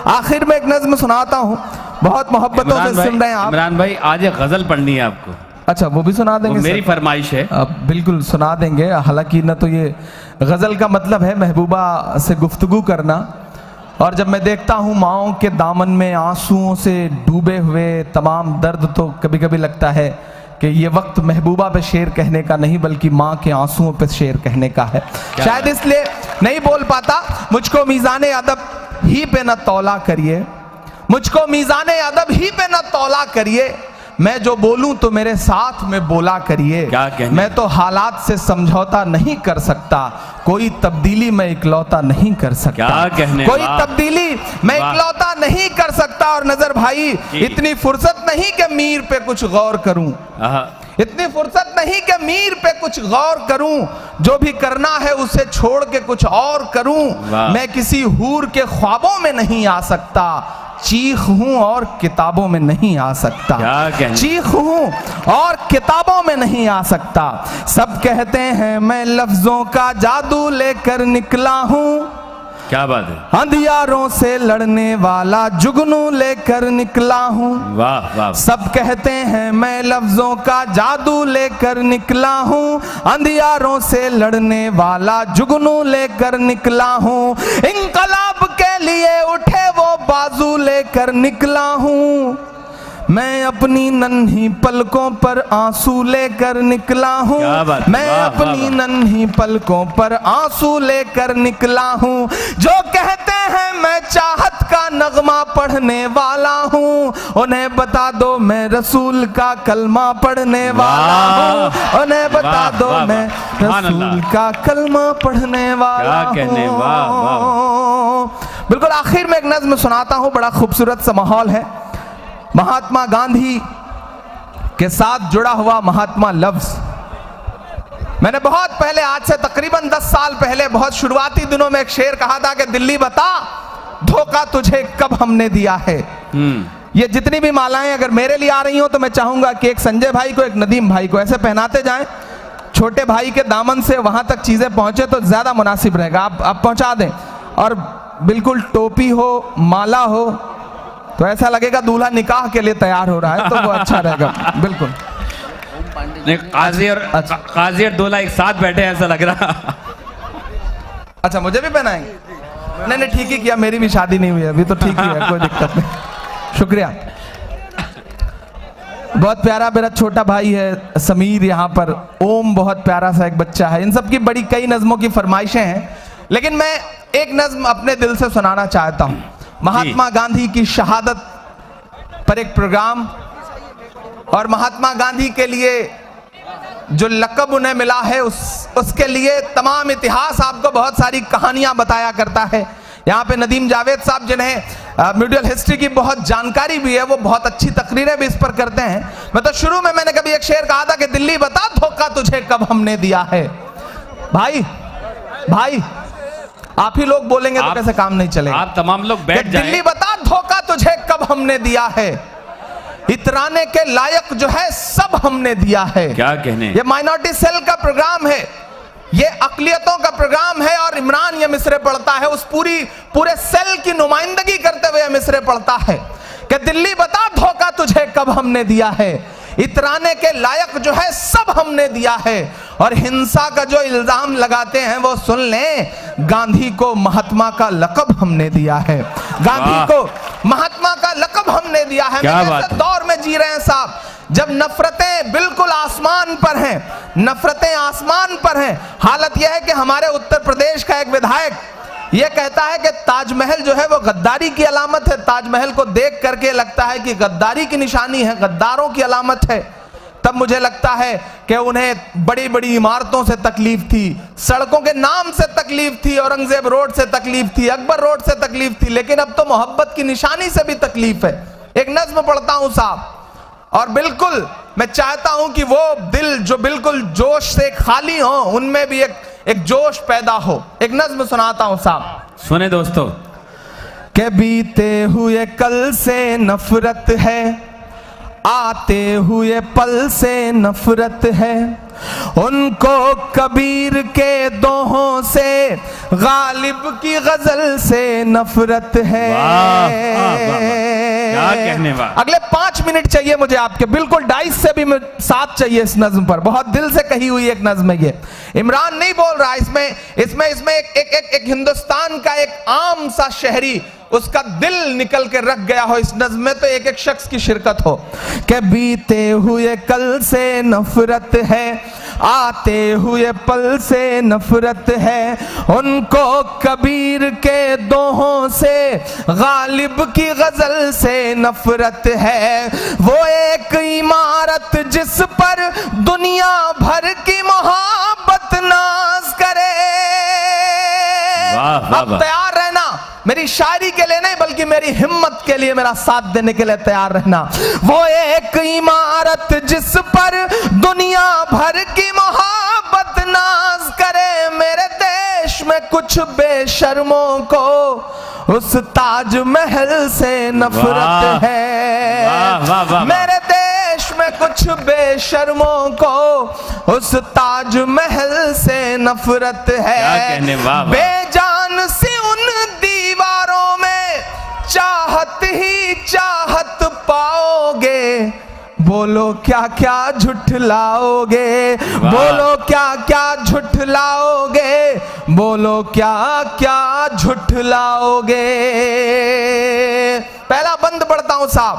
आखिर में एक नज़्म सुनाता हूँ, बहुत मोहब्बतों से सुन रहे हैं आप। इमरान भाई, आज एक गजल पढ़नी है आपको। अच्छा, वो भी सुना देंगे? मेरी फरमाइश है। बिल्कुल सुना देंगे। हालांकि न तो ये गज़ल का मतलब है महबूबा से गुफ्तगू करना, और जब मैं देखता हूँ माओं के दामन में आंसुओं से डूबे हुए तमाम दर्द, तो कभी कभी लगता है कि ये वक्त महबूबा पे शेर कहने का नहीं बल्कि माँ के आंसुओं पे शेर कहने का है। शायद इसलिए नहीं बोल पाता। मुझको मीज़ाने अदब ही पे न तौला करिए, मुझको मीज़ाने अदब ही पे न तौला करिए। मैं जो बोलूं तो मेरे साथ में बोला करिए। मैं तो हालात से समझौता नहीं कर सकता, कोई तब्दीली मैं इकलौता नहीं कर सकता। क्या कहने, कोई तब्दीली मैं इकलौता नहीं कर सकता। और नजर भाई, इतनी फुर्सत नहीं कि मीर पे कुछ गौर करूं, इतनी फुर्सत नहीं कि मीर पे कुछ गौर करूं। जो भी करना है उसे छोड़ के कुछ और करूं। मैं किसी हूर के ख्वाबों में नहीं आ सकता, चीख हूं और किताबों में नहीं आ सकता। चीख हूं और किताबों में नहीं आ सकता। सब कहते हैं मैं लफ्जों का जादू लेकर निकला हूं, क्या बात है। अंधियारों से लड़ने वाला जुगनू लेकर निकला हूँ। वाह वाह। सब कहते हैं मैं लफ्जों का जादू लेकर निकला हूँ। अंधियारों से लड़ने वाला जुगनू लेकर निकला हूँ। इंकलाब के लिए उठे वो बाजू लेकर निकला हूँ। मैं अपनी नन्ही पलकों पर आंसू लेकर निकला हूँ। मैं अपनी नन्ही पलकों पर आंसू लेकर निकला हूँ। जो कहते हैं मैं चाहत का नगमा पढ़ने वाला हूँ, उन्हें बता दो मैं रसूल का कलमा पढ़ने वाला हूँ। उन्हें बता दो मैं रसूल का कलमा पढ़ने वाला हूँ। बिल्कुल आखिर में एक नज्म सुनाता हूँ, बड़ा खूबसूरत सा माहौल है। महात्मा गांधी के साथ जुड़ा हुआ महात्मा लफ्ज। मैंने बहुत पहले, आज से तकरीबन 10 साल पहले, बहुत शुरुआती दिनों में एक शेर कहा था कि दिल्ली बता धोखा तुझे कब हमने दिया है। ये जितनी भी मालाएं अगर मेरे लिए आ रही हो तो मैं चाहूंगा कि एक संजय भाई को, एक नदीम भाई को ऐसे पहनाते जाएं, छोटे भाई के दामन से वहां तक चीजें पहुंचे तो ज्यादा मुनासिब रहेगा। आप पहुंचा दें। और बिल्कुल टोपी हो, माला हो, तो ऐसा लगेगा दूल्हा निकाह के लिए तैयार हो रहा है, तो वो अच्छा रहेगा। बिल्कुल। काजी और दूल्हा एक साथ बैठे ऐसा लग रहा। अच्छा, मुझे भी पहनाएंगे? नहीं, ठीक ही किया, मेरी भी शादी नहीं हुई है अभी, तो ठीक ही है, कोई दिक्कत नहीं। शुक्रिया। बहुत प्यारा मेरा छोटा भाई है समीर, यहाँ पर ओम बहुत प्यारा सा एक बच्चा है। इन सब की बड़ी कई नज्मों की फरमाइशें हैं, लेकिन मैं एक नज्म अपने दिल से सुनाना चाहता हूँ। महात्मा गांधी की शहादत पर एक प्रोग्राम, और महात्मा गांधी के लिए जो लक़ब उन्हें मिला है उसके लिए तमाम इतिहास आपको बहुत सारी कहानियां बताया करता है। यहाँ पे नदीम जावेद साहब जिन्हें म्यूडियल हिस्ट्री की बहुत जानकारी भी है, वो बहुत अच्छी तकरीरें भी इस पर करते हैं। मैं तो शुरू में मैंने कभी एक शेर कहा था कि दिल्ली बता धोखा तुझे कब हमने दिया है। भाई आप ही लोग बोलेंगे तो कैसे काम नहीं चलेगा। आप तमाम लोग बैठ जाएं। दिल्ली बता धोखा तुझे कब हमने दिया है, इतराने के लायक जो है सब हमने दिया है। क्या कहने। ये माइनॉरिटी सेल का प्रोग्राम है, ये अकलियतों का प्रोग्राम है, और इमरान ये मिसरे पढ़ता है, उस पूरे सेल की नुमाइंदगी करते हुए मिसरे पढ़ता है कि दिल्ली बता धोखा तुझे कब हमने दिया है, इतराने के लायक जो है सब हमने दिया है। और हिंसा का जो इल्जाम लगाते हैं वो सुन लें, गांधी को महात्मा का लक़ब हमने दिया है। गांधी को महात्मा का लक़ब हमने दिया है। कैसे दौर में जी रहे हैं साहब, जब नफरतें बिल्कुल आसमान पर हैं, नफरतें आसमान पर हैं। हालत यह है कि हमारे उत्तर प्रदेश का एक विधायक ये कहता है कि ताजमहल जो है वो गद्दारी की अलामत है। ताजमहल को देख करके लगता है कि गद्दारी की निशानी है, गद्दारों की अलामत है। तब मुझे लगता है कि उन्हें बड़ी बड़ी इमारतों से तकलीफ थी, सड़कों के नाम से तकलीफ थी, औरंगजेब रोड से तकलीफ थी, अकबर रोड से तकलीफ थी, लेकिन अब तो मोहब्बत की निशानी से भी तकलीफ है। एक नज्म पढ़ता हूं साहब, और बिल्कुल मैं चाहता हूं कि वो दिल जो बिल्कुल जोश से खाली हो, उनमें भी एक जोश पैदा हो। एक नज्म सुनाता हूं साहब, सुने दोस्तों। के बीते हुए कल से नफरत है, आते हुए पल से नफरत है, उनको कबीर के दोहों से, गालिब की गजल से नफरत है। क्या कहने वाला। अगले 5 मिनट चाहिए मुझे आपके, बिल्कुल डाइस से भी साथ चाहिए इस नज्म पर। बहुत दिल से कही हुई एक नज्म है ये, इमरान नहीं बोल रहा। इसमें एक हिंदुस्तान का एक आम सा शहरी, उसका दिल निकल के रख गया हो इस नज्म में, तो एक शख्स की शिरकत हो। के बीते हुए कल से नफरत है, आते हुए पल से नफरत है, उनको कबीर के दोहों से, गालिब की गजल से नफरत है। वो एक इमारत जिस पर दुनिया भर की मोहब्बत नाज करे। अब तैयार रहना मेरी शायरी के लिए नहीं, बल्कि मेरी हिम्मत के लिए, मेरा साथ देने के लिए तैयार रहना। वो एक इमारत जिस पर दुनिया भर की मोहब्बत नाज करे, मेरे देश में कुछ बेशर्मों को उस ताजमहल से नफरत है। मेरे देश में कुछ बेशर्मों को उस ताजमहल से नफरत है। बेजान सी उन चाहत ही चाहत पाओगे, बोलो क्या क्या झुठलाओगे, बोलो क्या क्या झुठलाओगे, बोलो क्या क्या झुठलाओगे। पहला बंद पढ़ता हूं साहब,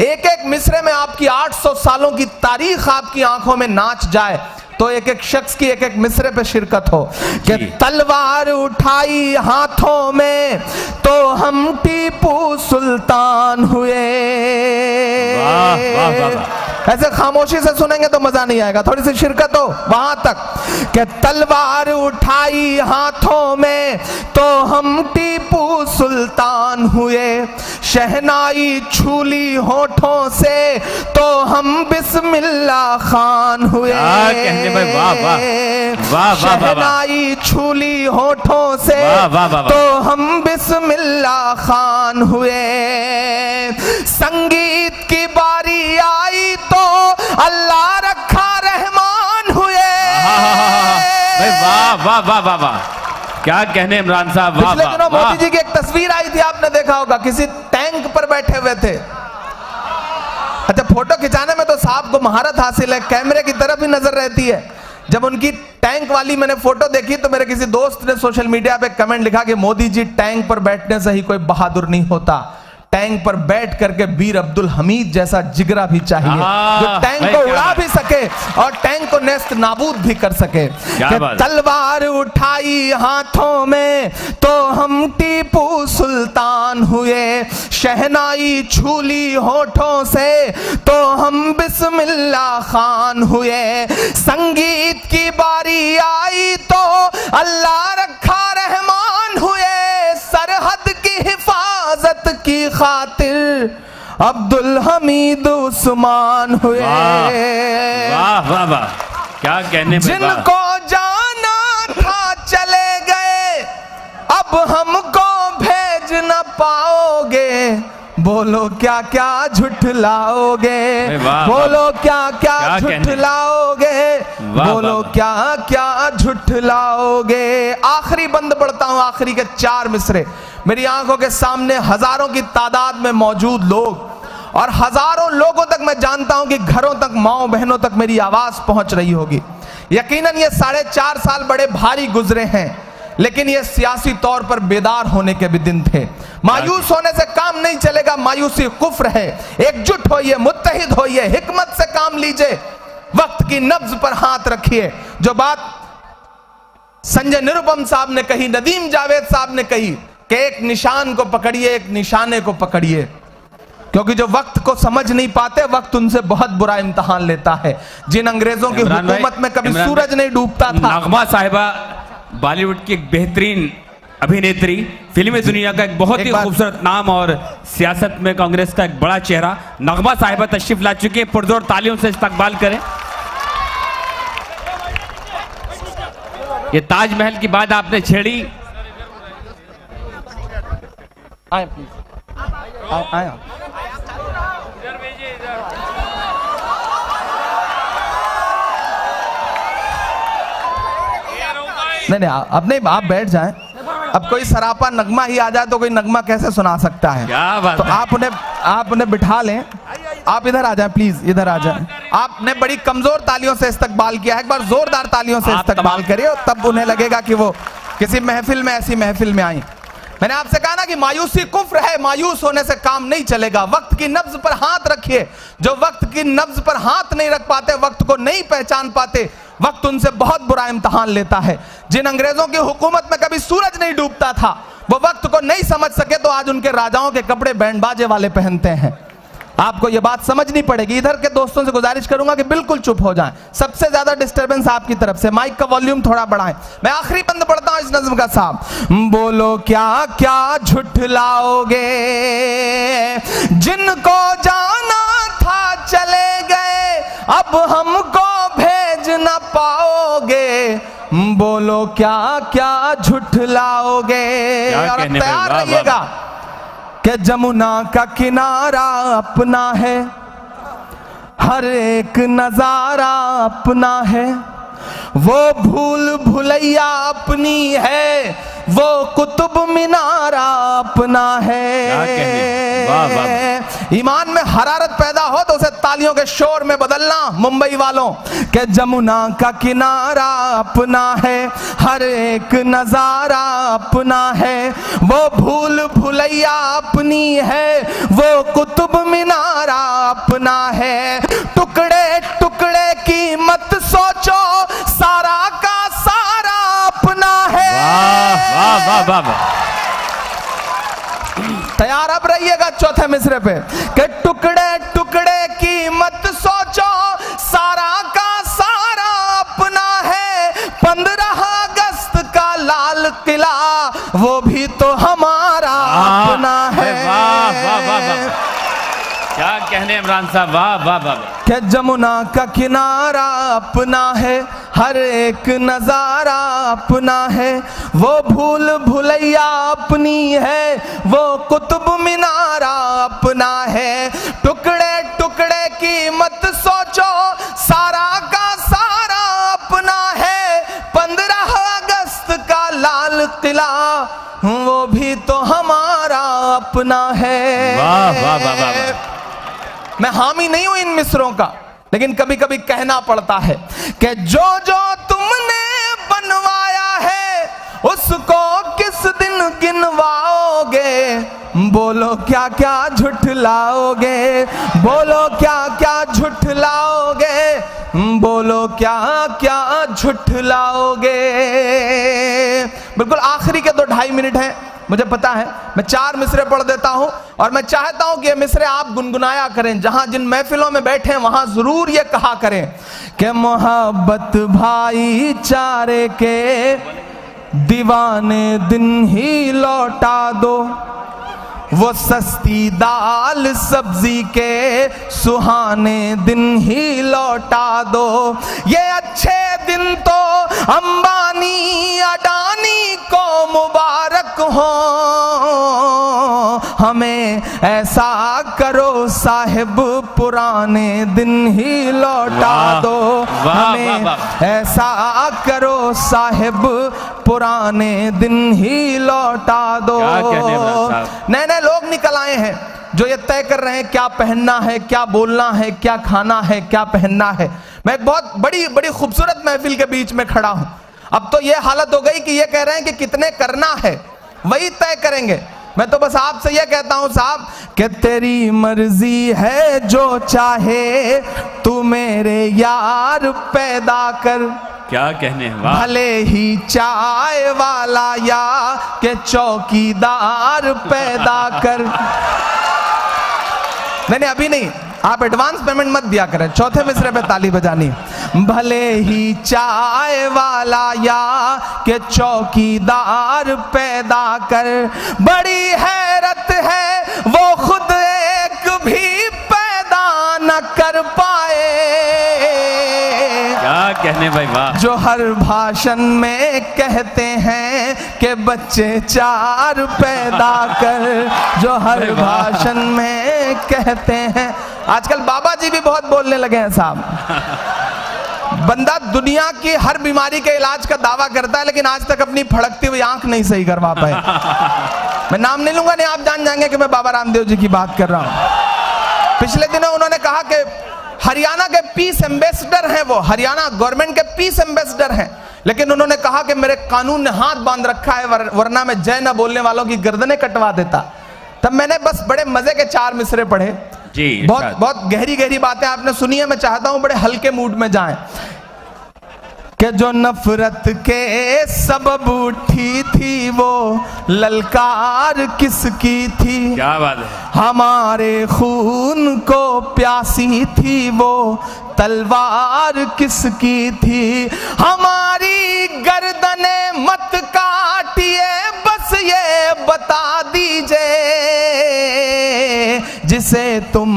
एक एक मिसरे में आपकी 800 सालों की तारीख आपकी आंखों में नाच जाए तो एक एक शख्स की एक एक मिसरे पे शिरकत हो कि तलवार उठाई हाथों में तो हम टीपू सुल्तान हुए। वाह वाह वाह। ऐसे खामोशी से सुनेंगे तो मजा नहीं आएगा, थोड़ी सी शिरकत हो वहां तक कि तलवार उठाई हाथों में तो हम टीपू सुल्तान हुए, शहनाई छूली होठों से तो हम बिस्मिल्लाह खान हुए। भाई वाह वाह वाह वाह, शहनाई छूली होठों से तो हम बिस्मिल्लाह खान हुए, संगीत की बारी आई तो अल्लाह रखा रहमान हुए। भाई वाह वाह वाह वाह वाह, क्या कहने इमरान साहब, वाह पिछले दिनों वाह। मोदी जी की एक तस्वीर आई थी, आपने देखा होगा, किसी टैंक पर बैठे हुए थे। अच्छा, फोटो खिंचाने में तो साहब को महारत हासिल है, कैमरे की तरफ ही नजर रहती है। जब उनकी टैंक वाली मैंने फोटो देखी तो मेरे किसी दोस्त ने सोशल मीडिया पे कमेंट लिखा कि मोदी जी टैंक पर बैठने से ही कोई बहादुर नहीं होता, टैंक पर बैठ करके वीर अब्दुल हमीद जैसा जिगरा भी चाहिए जो टैंक को उड़ा भी सके और टैंक को नेस्त नाबूद भी कर सके। तलवार उठाई हाथों में तो हम टीपू सुल्तान हुए, शहनाई छूली होठों से तो हम बिस्मिल्लाह खान हुए, संगीत की बारी आई तो अल्लाह रखा रहमान हुए, सरहद की हिफाजत की खातिर अब्दुल हमीद उस्मान हुए। वाह वाह वाह, क्या कहने, जिनको जाना था चले गए, अब हमको भेज न पाओगे, बोलो क्या क्या झुठलाओगे, बोलो क्या क्या झुठलाओगे, बोलो क्या क्या झुठलाओगे। आखिरी बंद पढ़ता हूं, आखिरी के 4 मिसरे। मेरी आंखों के सामने हजारों की तादाद में मौजूद लोग और हजारों लोगों तक मैं जानता हूं कि घरों तक, माओ बहनों तक मेरी आवाज पहुंच रही होगी। यकीनन ये 4.5 साल बड़े भारी गुजरे हैं, लेकिन ये सियासी तौर पर बेदार होने के भी दिन थे। मायूस होने से काम नहीं चलेगा, मायूसी कुफ्र है। एकजुट होइए, मुत्तहिद होइए, हिकमत से काम लीजिए, वक्त की नब्ज पर हाथ रखिए। जो बात संजय निरुपम साहब ने कही, नदीम जावेद साहब ने कही कि एक निशान को पकड़िए, एक निशाने को पकड़िए, क्योंकि जो वक्त को समझ नहीं पाते वक्त उनसे बहुत बुरा इम्तिहान लेता है। जिन अंग्रेजों की हुकूमत में कभी सूरज नहीं डूबता था। नगमा साहिबा बॉलीवुड की एक बेहतरीन अभिनेत्री, फिल्मी दुनिया का एक बहुत ही खूबसूरत नाम और सियासत में कांग्रेस का एक बड़ा चेहरा, नगमा साहिबा तशरीफ ला चुकी है। पुरजोर तालियों से इस्तकबाल करें। ये ताजमहल की बात आपने छेड़ी, आए प्लीज, आए। नहीं, अब नहीं, आप बैठ जाएं। अब कोई सरापा नगमा ही आ जाए तो कोई नगमा कैसे सुना सकता है? क्या बात तो है? आप उन्हें बिठा लें। आप इधर आ जाएं प्लीज, इधर आ जाएं। आपने बड़ी कमजोर तालियों से इस्तकबाल किया है, एक बार जोरदार तालियों से इस्तकबाल करिए, तब उन्हें लगेगा कि वो किसी महफिल में, ऐसी महफिल में आई। मैंने आपसे कहा ना कि मायूसी कुफ्र है, मायूस होने से काम नहीं चलेगा। वक्त की नब्ज पर हाथ रखिए। जो वक्त की नब्ज पर हाथ नहीं रख पाते, वक्त को नहीं पहचान पाते, वक्त उनसे बहुत बुरा इम्तिहान लेता है। जिन अंग्रेजों की हुकूमत में कभी सूरज नहीं डूबता था, वो वक्त को नहीं समझ सके तो आज उनके राजाओं के कपड़े बैंड बाजे वाले पहनते हैं। आपको यह बात समझनी पड़ेगी। इधर के दोस्तों से गुजारिश करूंगा कि बिल्कुल चुप हो जाएं। सबसे ज्यादा डिस्टरबेंस आपकी तरफ से, माइक का वॉल्यूम थोड़ा बढ़ाएं। मैं आखिरी बंद पढ़ता हूं इस नज्म का साहब। बोलो क्या क्या झुठलाओगे, जिनको जाना था चले गए, अब हमको भेज न पाओगे, बोलो क्या क्या झुठलाओगे। और तैयार रहिएगा कि जमुना का किनारा अपना है, हर एक नजारा अपना है, वो भूल भुलैया अपनी है, वो कुतुब मीनारा अपना क्या कहने? वाह, वाह। है। ईमान में हरारत पैदा हो तो उसे तालियों के शोर में बदलना मुंबई वालों, के जमुना का किनारा अपना है, हर एक नजारा अपना है, वो भूल भुलैया अपनी है, वो कुतुब मीनारा अपना है। टुकड़े टुकड़े की मत सोचो, सारा का सारा अपना है। वाह वाह वाह वाह। तैयार अब रहिएगा चौथे मिसरे पे, कि टुकड़े टुकड़े की मत सोचो, सारा का सारा अपना है। 15 अगस्त का लाल किला वो भी तो हमारा अपना है। वाह वाह वाह वाह, क्या कहने इमरान साहब, वाह वाह वाह। कि जमुना का किनारा अपना है, हर एक नजारा अपना है, वो भूल भुलैया अपनी है, वो कुतुब मीनारा अपना है। टुकड़े टुकड़े की मत सोचो, सारा का सारा अपना है। 15 अगस्त का लाल किला वो भी तो हमारा अपना है। वाह वाह वाह वाह। मैं हामी नहीं हूं इन मिसरों का, लेकिन कभी कभी कहना पड़ता है कि जो जो तुमने बनवाया है उसको किस दिन गिनवाओगे, बोलो क्या क्या झुठलाओगे, बोलो क्या क्या झुठलाओगे, बोलो क्या क्या झुठलाओगे। बिल्कुल आखिरी के 2-2.5 मिनट हैं, मुझे पता है। मैं 4 मिसरे पढ़ देता हूं और मैं चाहता हूं कि ये मिसरे आप गुनगुनाया करें, जहां जिन महफिलों में बैठे हैं वहां जरूर ये कहा करें कि मोहब्बत भाईचारे के दीवाने दिन ही लौटा दो, वो सस्ती दाल सब्जी के सुहाने दिन ही लौटा दो। ये अच्छे दिन तो अंबानी अडानी को मुबारक हो, हमें ऐसा करो साहिब पुराने दिन ही लौटा दो, हमें ऐसा करो साहिब पुराने दिन ही लौटा दो। नए नए लोग निकल आए हैं जो ये तय कर रहे हैं क्या पहनना है, क्या बोलना है, क्या खाना है, क्या पहनना है। मैं एक बहुत बड़ी बड़ी खूबसूरत महफिल के बीच में खड़ा हूं। अब तो ये हालत हो गई कि ये कह रहे हैं कि कितने करना है वही तय करेंगे। मैं तो बस आपसे ये कहता हूं साहब कि तेरी मर्जी है, जो चाहे तू मेरे यार पैदा कर। क्या कहने हैं, वाह। भले ही चाय वाला या के चौकीदार पैदा कर। नहीं अभी नहीं, आप एडवांस पेमेंट मत दिया करें, चौथे मिसरे पे ताली बजानी। भले ही चाय वाला या के चौकीदार पैदा कर, बड़ी हैरत है वो खुद एक भी पैदा न कर पाए। क्या कहने भाई, वाह। जो हर भाषण में कहते हैं कि बच्चे 4 पैदा कर, जो हर भाषण में कहते हैं। आजकल बाबा जी भी बहुत बोलने लगे हैं साहब। बंदा दुनिया की हर बीमारी के इलाज का दावा करता है, लेकिन आज तक अपनी फड़कती हुई आंख नहीं सही करवा पाए। मैं नाम नहीं लूंगा, नहीं आप जान जाएंगे कि मैं बाबा रामदेव जी की बात कर रहा हूं। पिछले दिनों उन्होंने कहा कि हरियाणा के पीस एम्बेसडर हैं, वो हरियाणा गवर्नमेंट के पीस एम्बेसडर हैं, लेकिन उन्होंने कहा कि मेरे कानून ने हाथ बांध रखा है, वरना मैं जय न बोलने वालों की गर्दनें कटवा देता। तब मैंने बस बड़े मजे के 4 मिसरे पढ़े जी। बहुत बहुत गहरी गहरी बातें आपने सुनी है। मैं चाहता हूं बड़े हल्के मूड में जाएं कि जो नफरत के सबब उठी थी वो ललकार किसकी थी। क्या बात है। हमारे खून को प्यासी थी वो तलवार किसकी थी। हमारी गर्दने मत काटिए बस ये बता दीजिए, जिसे तुम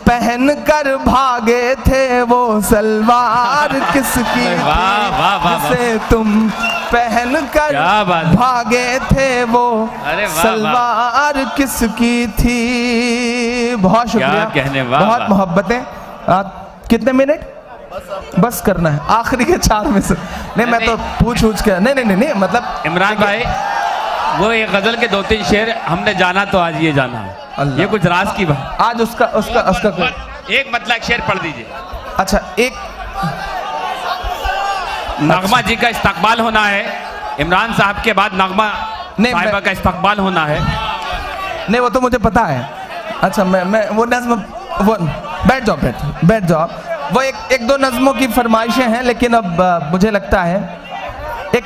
पहन कर भागे थे वो सलवार किसकी थी। जिसे तुम पहन कर भागे थे वो सलवार किसकी थी। बहुत शुक्रिया, बहुत मोहब्बतें। कितने मिनट बस करना है, आखिरी के 4 में से। नहीं मैं तो पूछ के नहीं मतलब इमरान भाई वो एक गजल के 2-3 शेर हमने जाना तो आज ये जाना, ये कुछ राज की बात। आज उसका एक मतलब शेर पढ़ दीजिए। अच्छा, एक नगमा जी का इस्तकबाल होना है, इमरान साहब के बाद नगमा साहिबा का इस्तकबाल होना है। नहीं, वो तो मुझे पता है। अच्छा, मैं वो नज़्म, वो बैठ जाओ। वो एक दो नज़्मों की फरमाइशें हैं, लेकिन अब मुझे लगता है एक,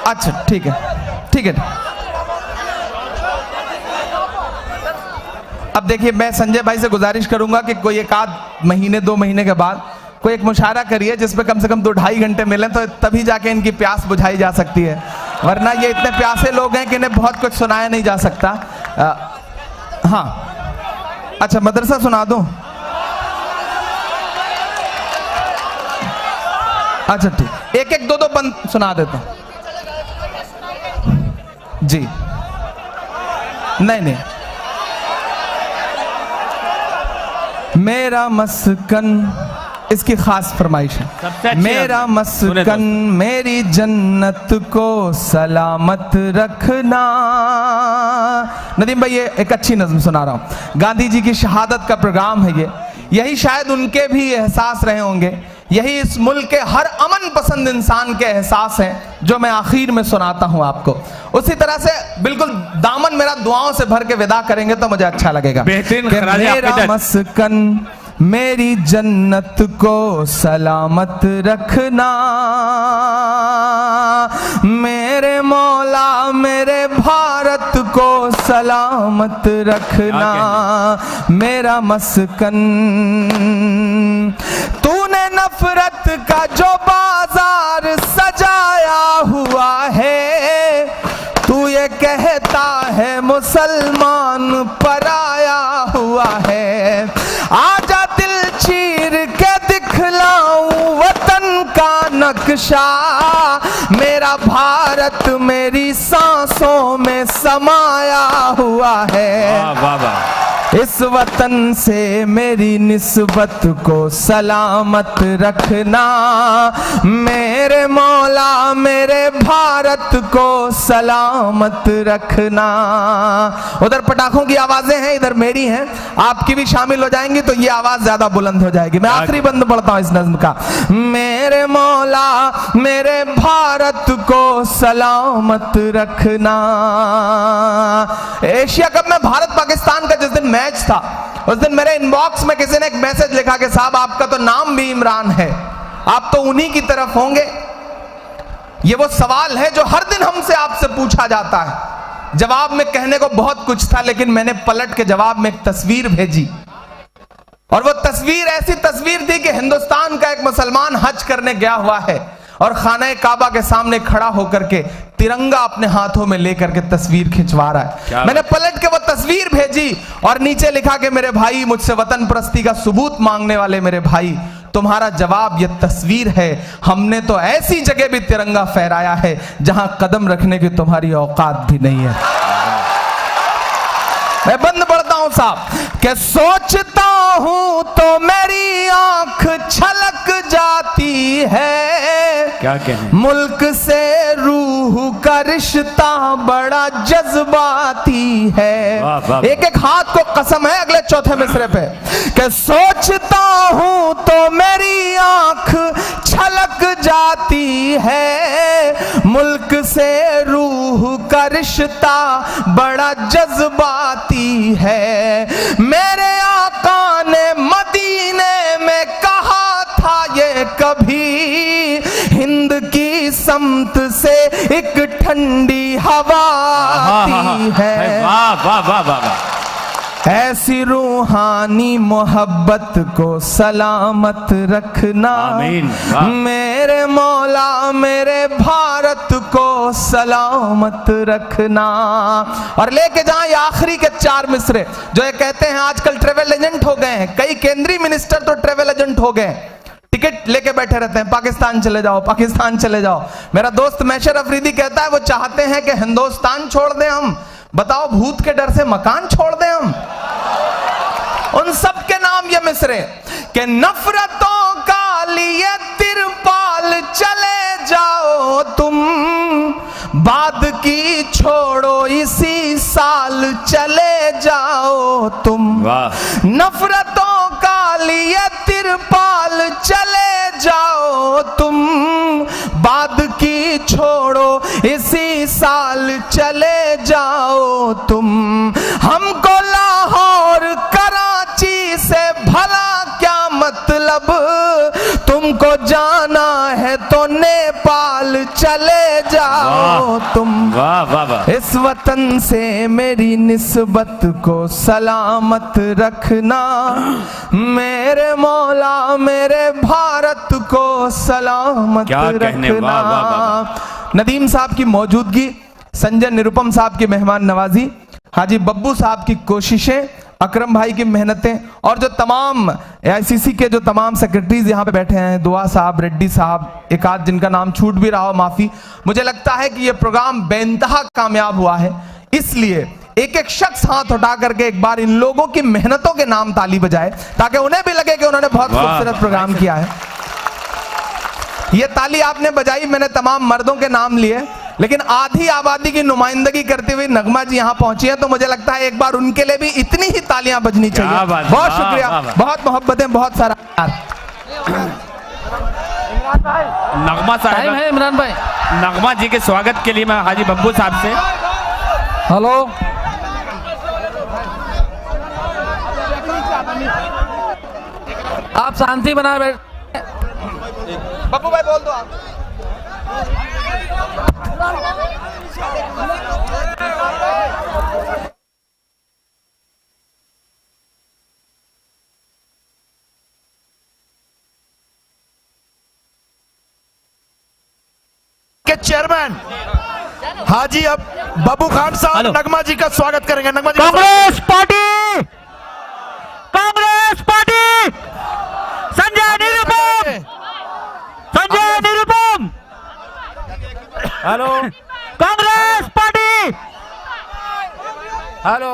अच्छा ठीक है। अब देखिए, मैं संजय भाई से गुजारिश करूंगा कि कोई 1-2 महीने के बाद कोई एक मुशायरा करिए जिसमें कम से कम 2-2.5 घंटे मिलें, तो तभी जाके इनकी प्यास बुझाई जा सकती है, वरना ये इतने प्यासे लोग हैं कि इन्हें बहुत कुछ सुनाया नहीं जा सकता। हाँ, अच्छा, मदरसा सुना दूं? अच्छा ठीक, एक 2 बंद सुना देता हूं जी। नहीं, मेरा मस्कन, इसकी खास फरमाइश है। मेरा मस्कन मेरी जन्नत को सलामत रखना। नदीम भाई, ये एक अच्छी नज़्म सुना रहा हूं। गांधी जी की शहादत का प्रोग्राम है ये, यही शायद उनके भी एहसास रहे होंगे, यही इस मुल्क के हर अमन पसंद इंसान के एहसास हैं जो मैं आखिर में सुनाता हूं आपको। उसी तरह से बिल्कुल दामन मेरा दुआओं से भर के विदा करेंगे तो मुझे अच्छा लगेगा। मेरा मस्कन मेरी जन्नत को सलामत रखना, मेरे मौला मेरे भारत को सलामत रखना। मेरा मस्कन, तूने नफरत का जो बाजार सजाया हुआ है, तू ये कहता है मुसलमान पराया हुआ है। आजा दिल चीर के दिखलाऊं वतन का नक्शा, मेरा भारत मेरी सांसों में समाया हुआ है। वाह वाह। इस वतन से मेरी निस्बत को सलामत रखना, मेरे मौला मेरे भारत को सलामत रखना। उधर पटाखों की आवाजें हैं, इधर मेरी हैं, आपकी भी शामिल हो जाएंगी तो ये आवाज ज्यादा बुलंद हो जाएगी। मैं आखिरी बंद पढ़ता हूं इस नज़्म का। मेरे मौला मेरे भारत को सलामत रखना। एशिया कप में भारत पाकिस्तान का जिस दिन मैच था, उस दिन मेरे इनबॉक्स में किसी ने एक मैसेज लिखा कि साहब आपका तो नाम भी इमरान है, आप तो उन्हीं की तरफ होंगे। ये वो सवाल है जो हर दिन हमसे आपसे पूछा जाता है। जवाब में कहने को बहुत कुछ था, लेकिन मैंने पलट के जवाब में एक तस्वीर भेजी, और वो तस्वीर ऐसी तस्वीर थी कि हिंदुस्तान का एक मुसलमान हज करने गया हुआ है और खाना काबा के सामने खड़ा होकर के तिरंगा अपने हाथों में लेकर के तस्वीर खिंचवा रहा है। मैंने पलट के वो तस्वीर भेजी और नीचे लिखा कि मेरे भाई, मुझसे वतन परस्ती का सबूत मांगने वाले मेरे भाई, तुम्हारा जवाब ये तस्वीर है। हमने तो ऐसी जगह भी तिरंगा फहराया है जहां कदम रखने की तुम्हारी औकात भी नहीं है। मैं बंद पढ़ता हूं साहब कि सोचता हूं तो मेरी आंख छलक जाती है, क्या कहने, मुल्क से रूह का रिश्ता बड़ा जज्बाती है। वाह, वाह। एक हाथ को कसम है अगले चौथे मिसरे पे कि सोचता हूं तो मेरी आंख छलक जाती है, मुल्क से रूह का रिश्ता बड़ा जज्बाती है। मेरे आका ने मदीने में कहा था ये कभी, हिंद की समत से एक ठंडी हवा आती है। वाह वाह वाह वाह। ऐसी रूहानी मोहब्बत को सलामत रखना, आमीन। मेरे मौला मेरे भारत को सलामत रखना। और लेके जाएं आखिरी के 4 मिसरे जो ये कहते हैं आजकल ट्रेवल एजेंट हो गए हैं, कई केंद्रीय मिनिस्टर तो ट्रेवल एजेंट हो गए, टिकट लेके बैठे रहते हैं, पाकिस्तान चले जाओ, पाकिस्तान चले जाओ। मेरा दोस्त मैशर अफरीदी कहता है वो चाहते हैं कि हिंदुस्तान छोड़ दें हम। बताओ, भूत के डर से मकान छोड़ दें हम? उन सब के नाम ये मिसरे कि नफरतों का लिए तिरपाल चले जाओ तुम, बाद की छोड़ो इसी साल चले जाओ तुम, वाह। नफरतों का लिए तिरपाल चले जाओ तुम, बाद की छोड़ो इसी साल चले जाओ तुम, हमको लाहौर कराची से भला क्या मतलब, तुमको जाना है तो नेपाल चले जाओ तुम, वाह वाह वाह। इस वतन से मेरी निस्बत को सलामत रखना, मेरे मौला मेरे भारत को सलामत क्या कहने, रखना। वाह वाह वाह। नदीम साहब की मौजूदगी, संजय निरुपम साहब की मेहमान नवाजी, हाजी बब्बू साहब की कोशिशें, अकरम भाई की मेहनतें और जो तमाम AICC के जो तमाम सेक्रेटरीज यहाँ पे बैठे हैं, दुआ साहब, रेड्डी साहब, एक आध जिनका नाम छूट भी रहा हो माफी। मुझे लगता है कि ये प्रोग्राम बेइंतहा कामयाब हुआ है, इसलिए एक एक शख्स हाथ उठा करके एक बार इन लोगों की मेहनतों के नाम ताली बजाए ताकि उन्हें भी लगे कि उन्होंने बहुत खूबसूरत प्रोग्राम किया है। ये ताली आपने बजाई, मैंने तमाम मर्दों के नाम लिए, लेकिन आधी आबादी की नुमाइंदगी करते हुए नगमा जी यहाँ पहुंची हैं, तो मुझे लगता है एक बार उनके लिए भी इतनी ही तालियां बजनी चाहिए। बहुत शुक्रिया, बहुत मोहब्बतें, बहुत सारा नगमा साहब है इमरान भाई, नगमा जी के स्वागत के लिए मैं हाजी बब्बू साहब से, हेलो आप शांति बनाए बैठ। बब्बू भाई बोल दो आप। के चेयरमैन हाजी अब बब्बू खान साहब नगमा जी का स्वागत करेंगे। Nagma ji, Congress party, Congress party, Sanjay Nirupam, Sanjay Nirupam, hello Congress party, hello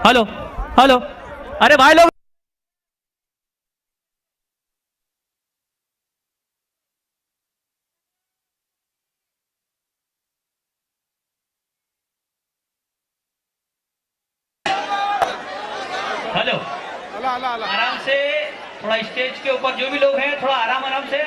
hello hello, अरे भाई लोग हेलो, आराम से, थोड़ा स्टेज के ऊपर जो भी लोग हैं थोड़ा आराम से।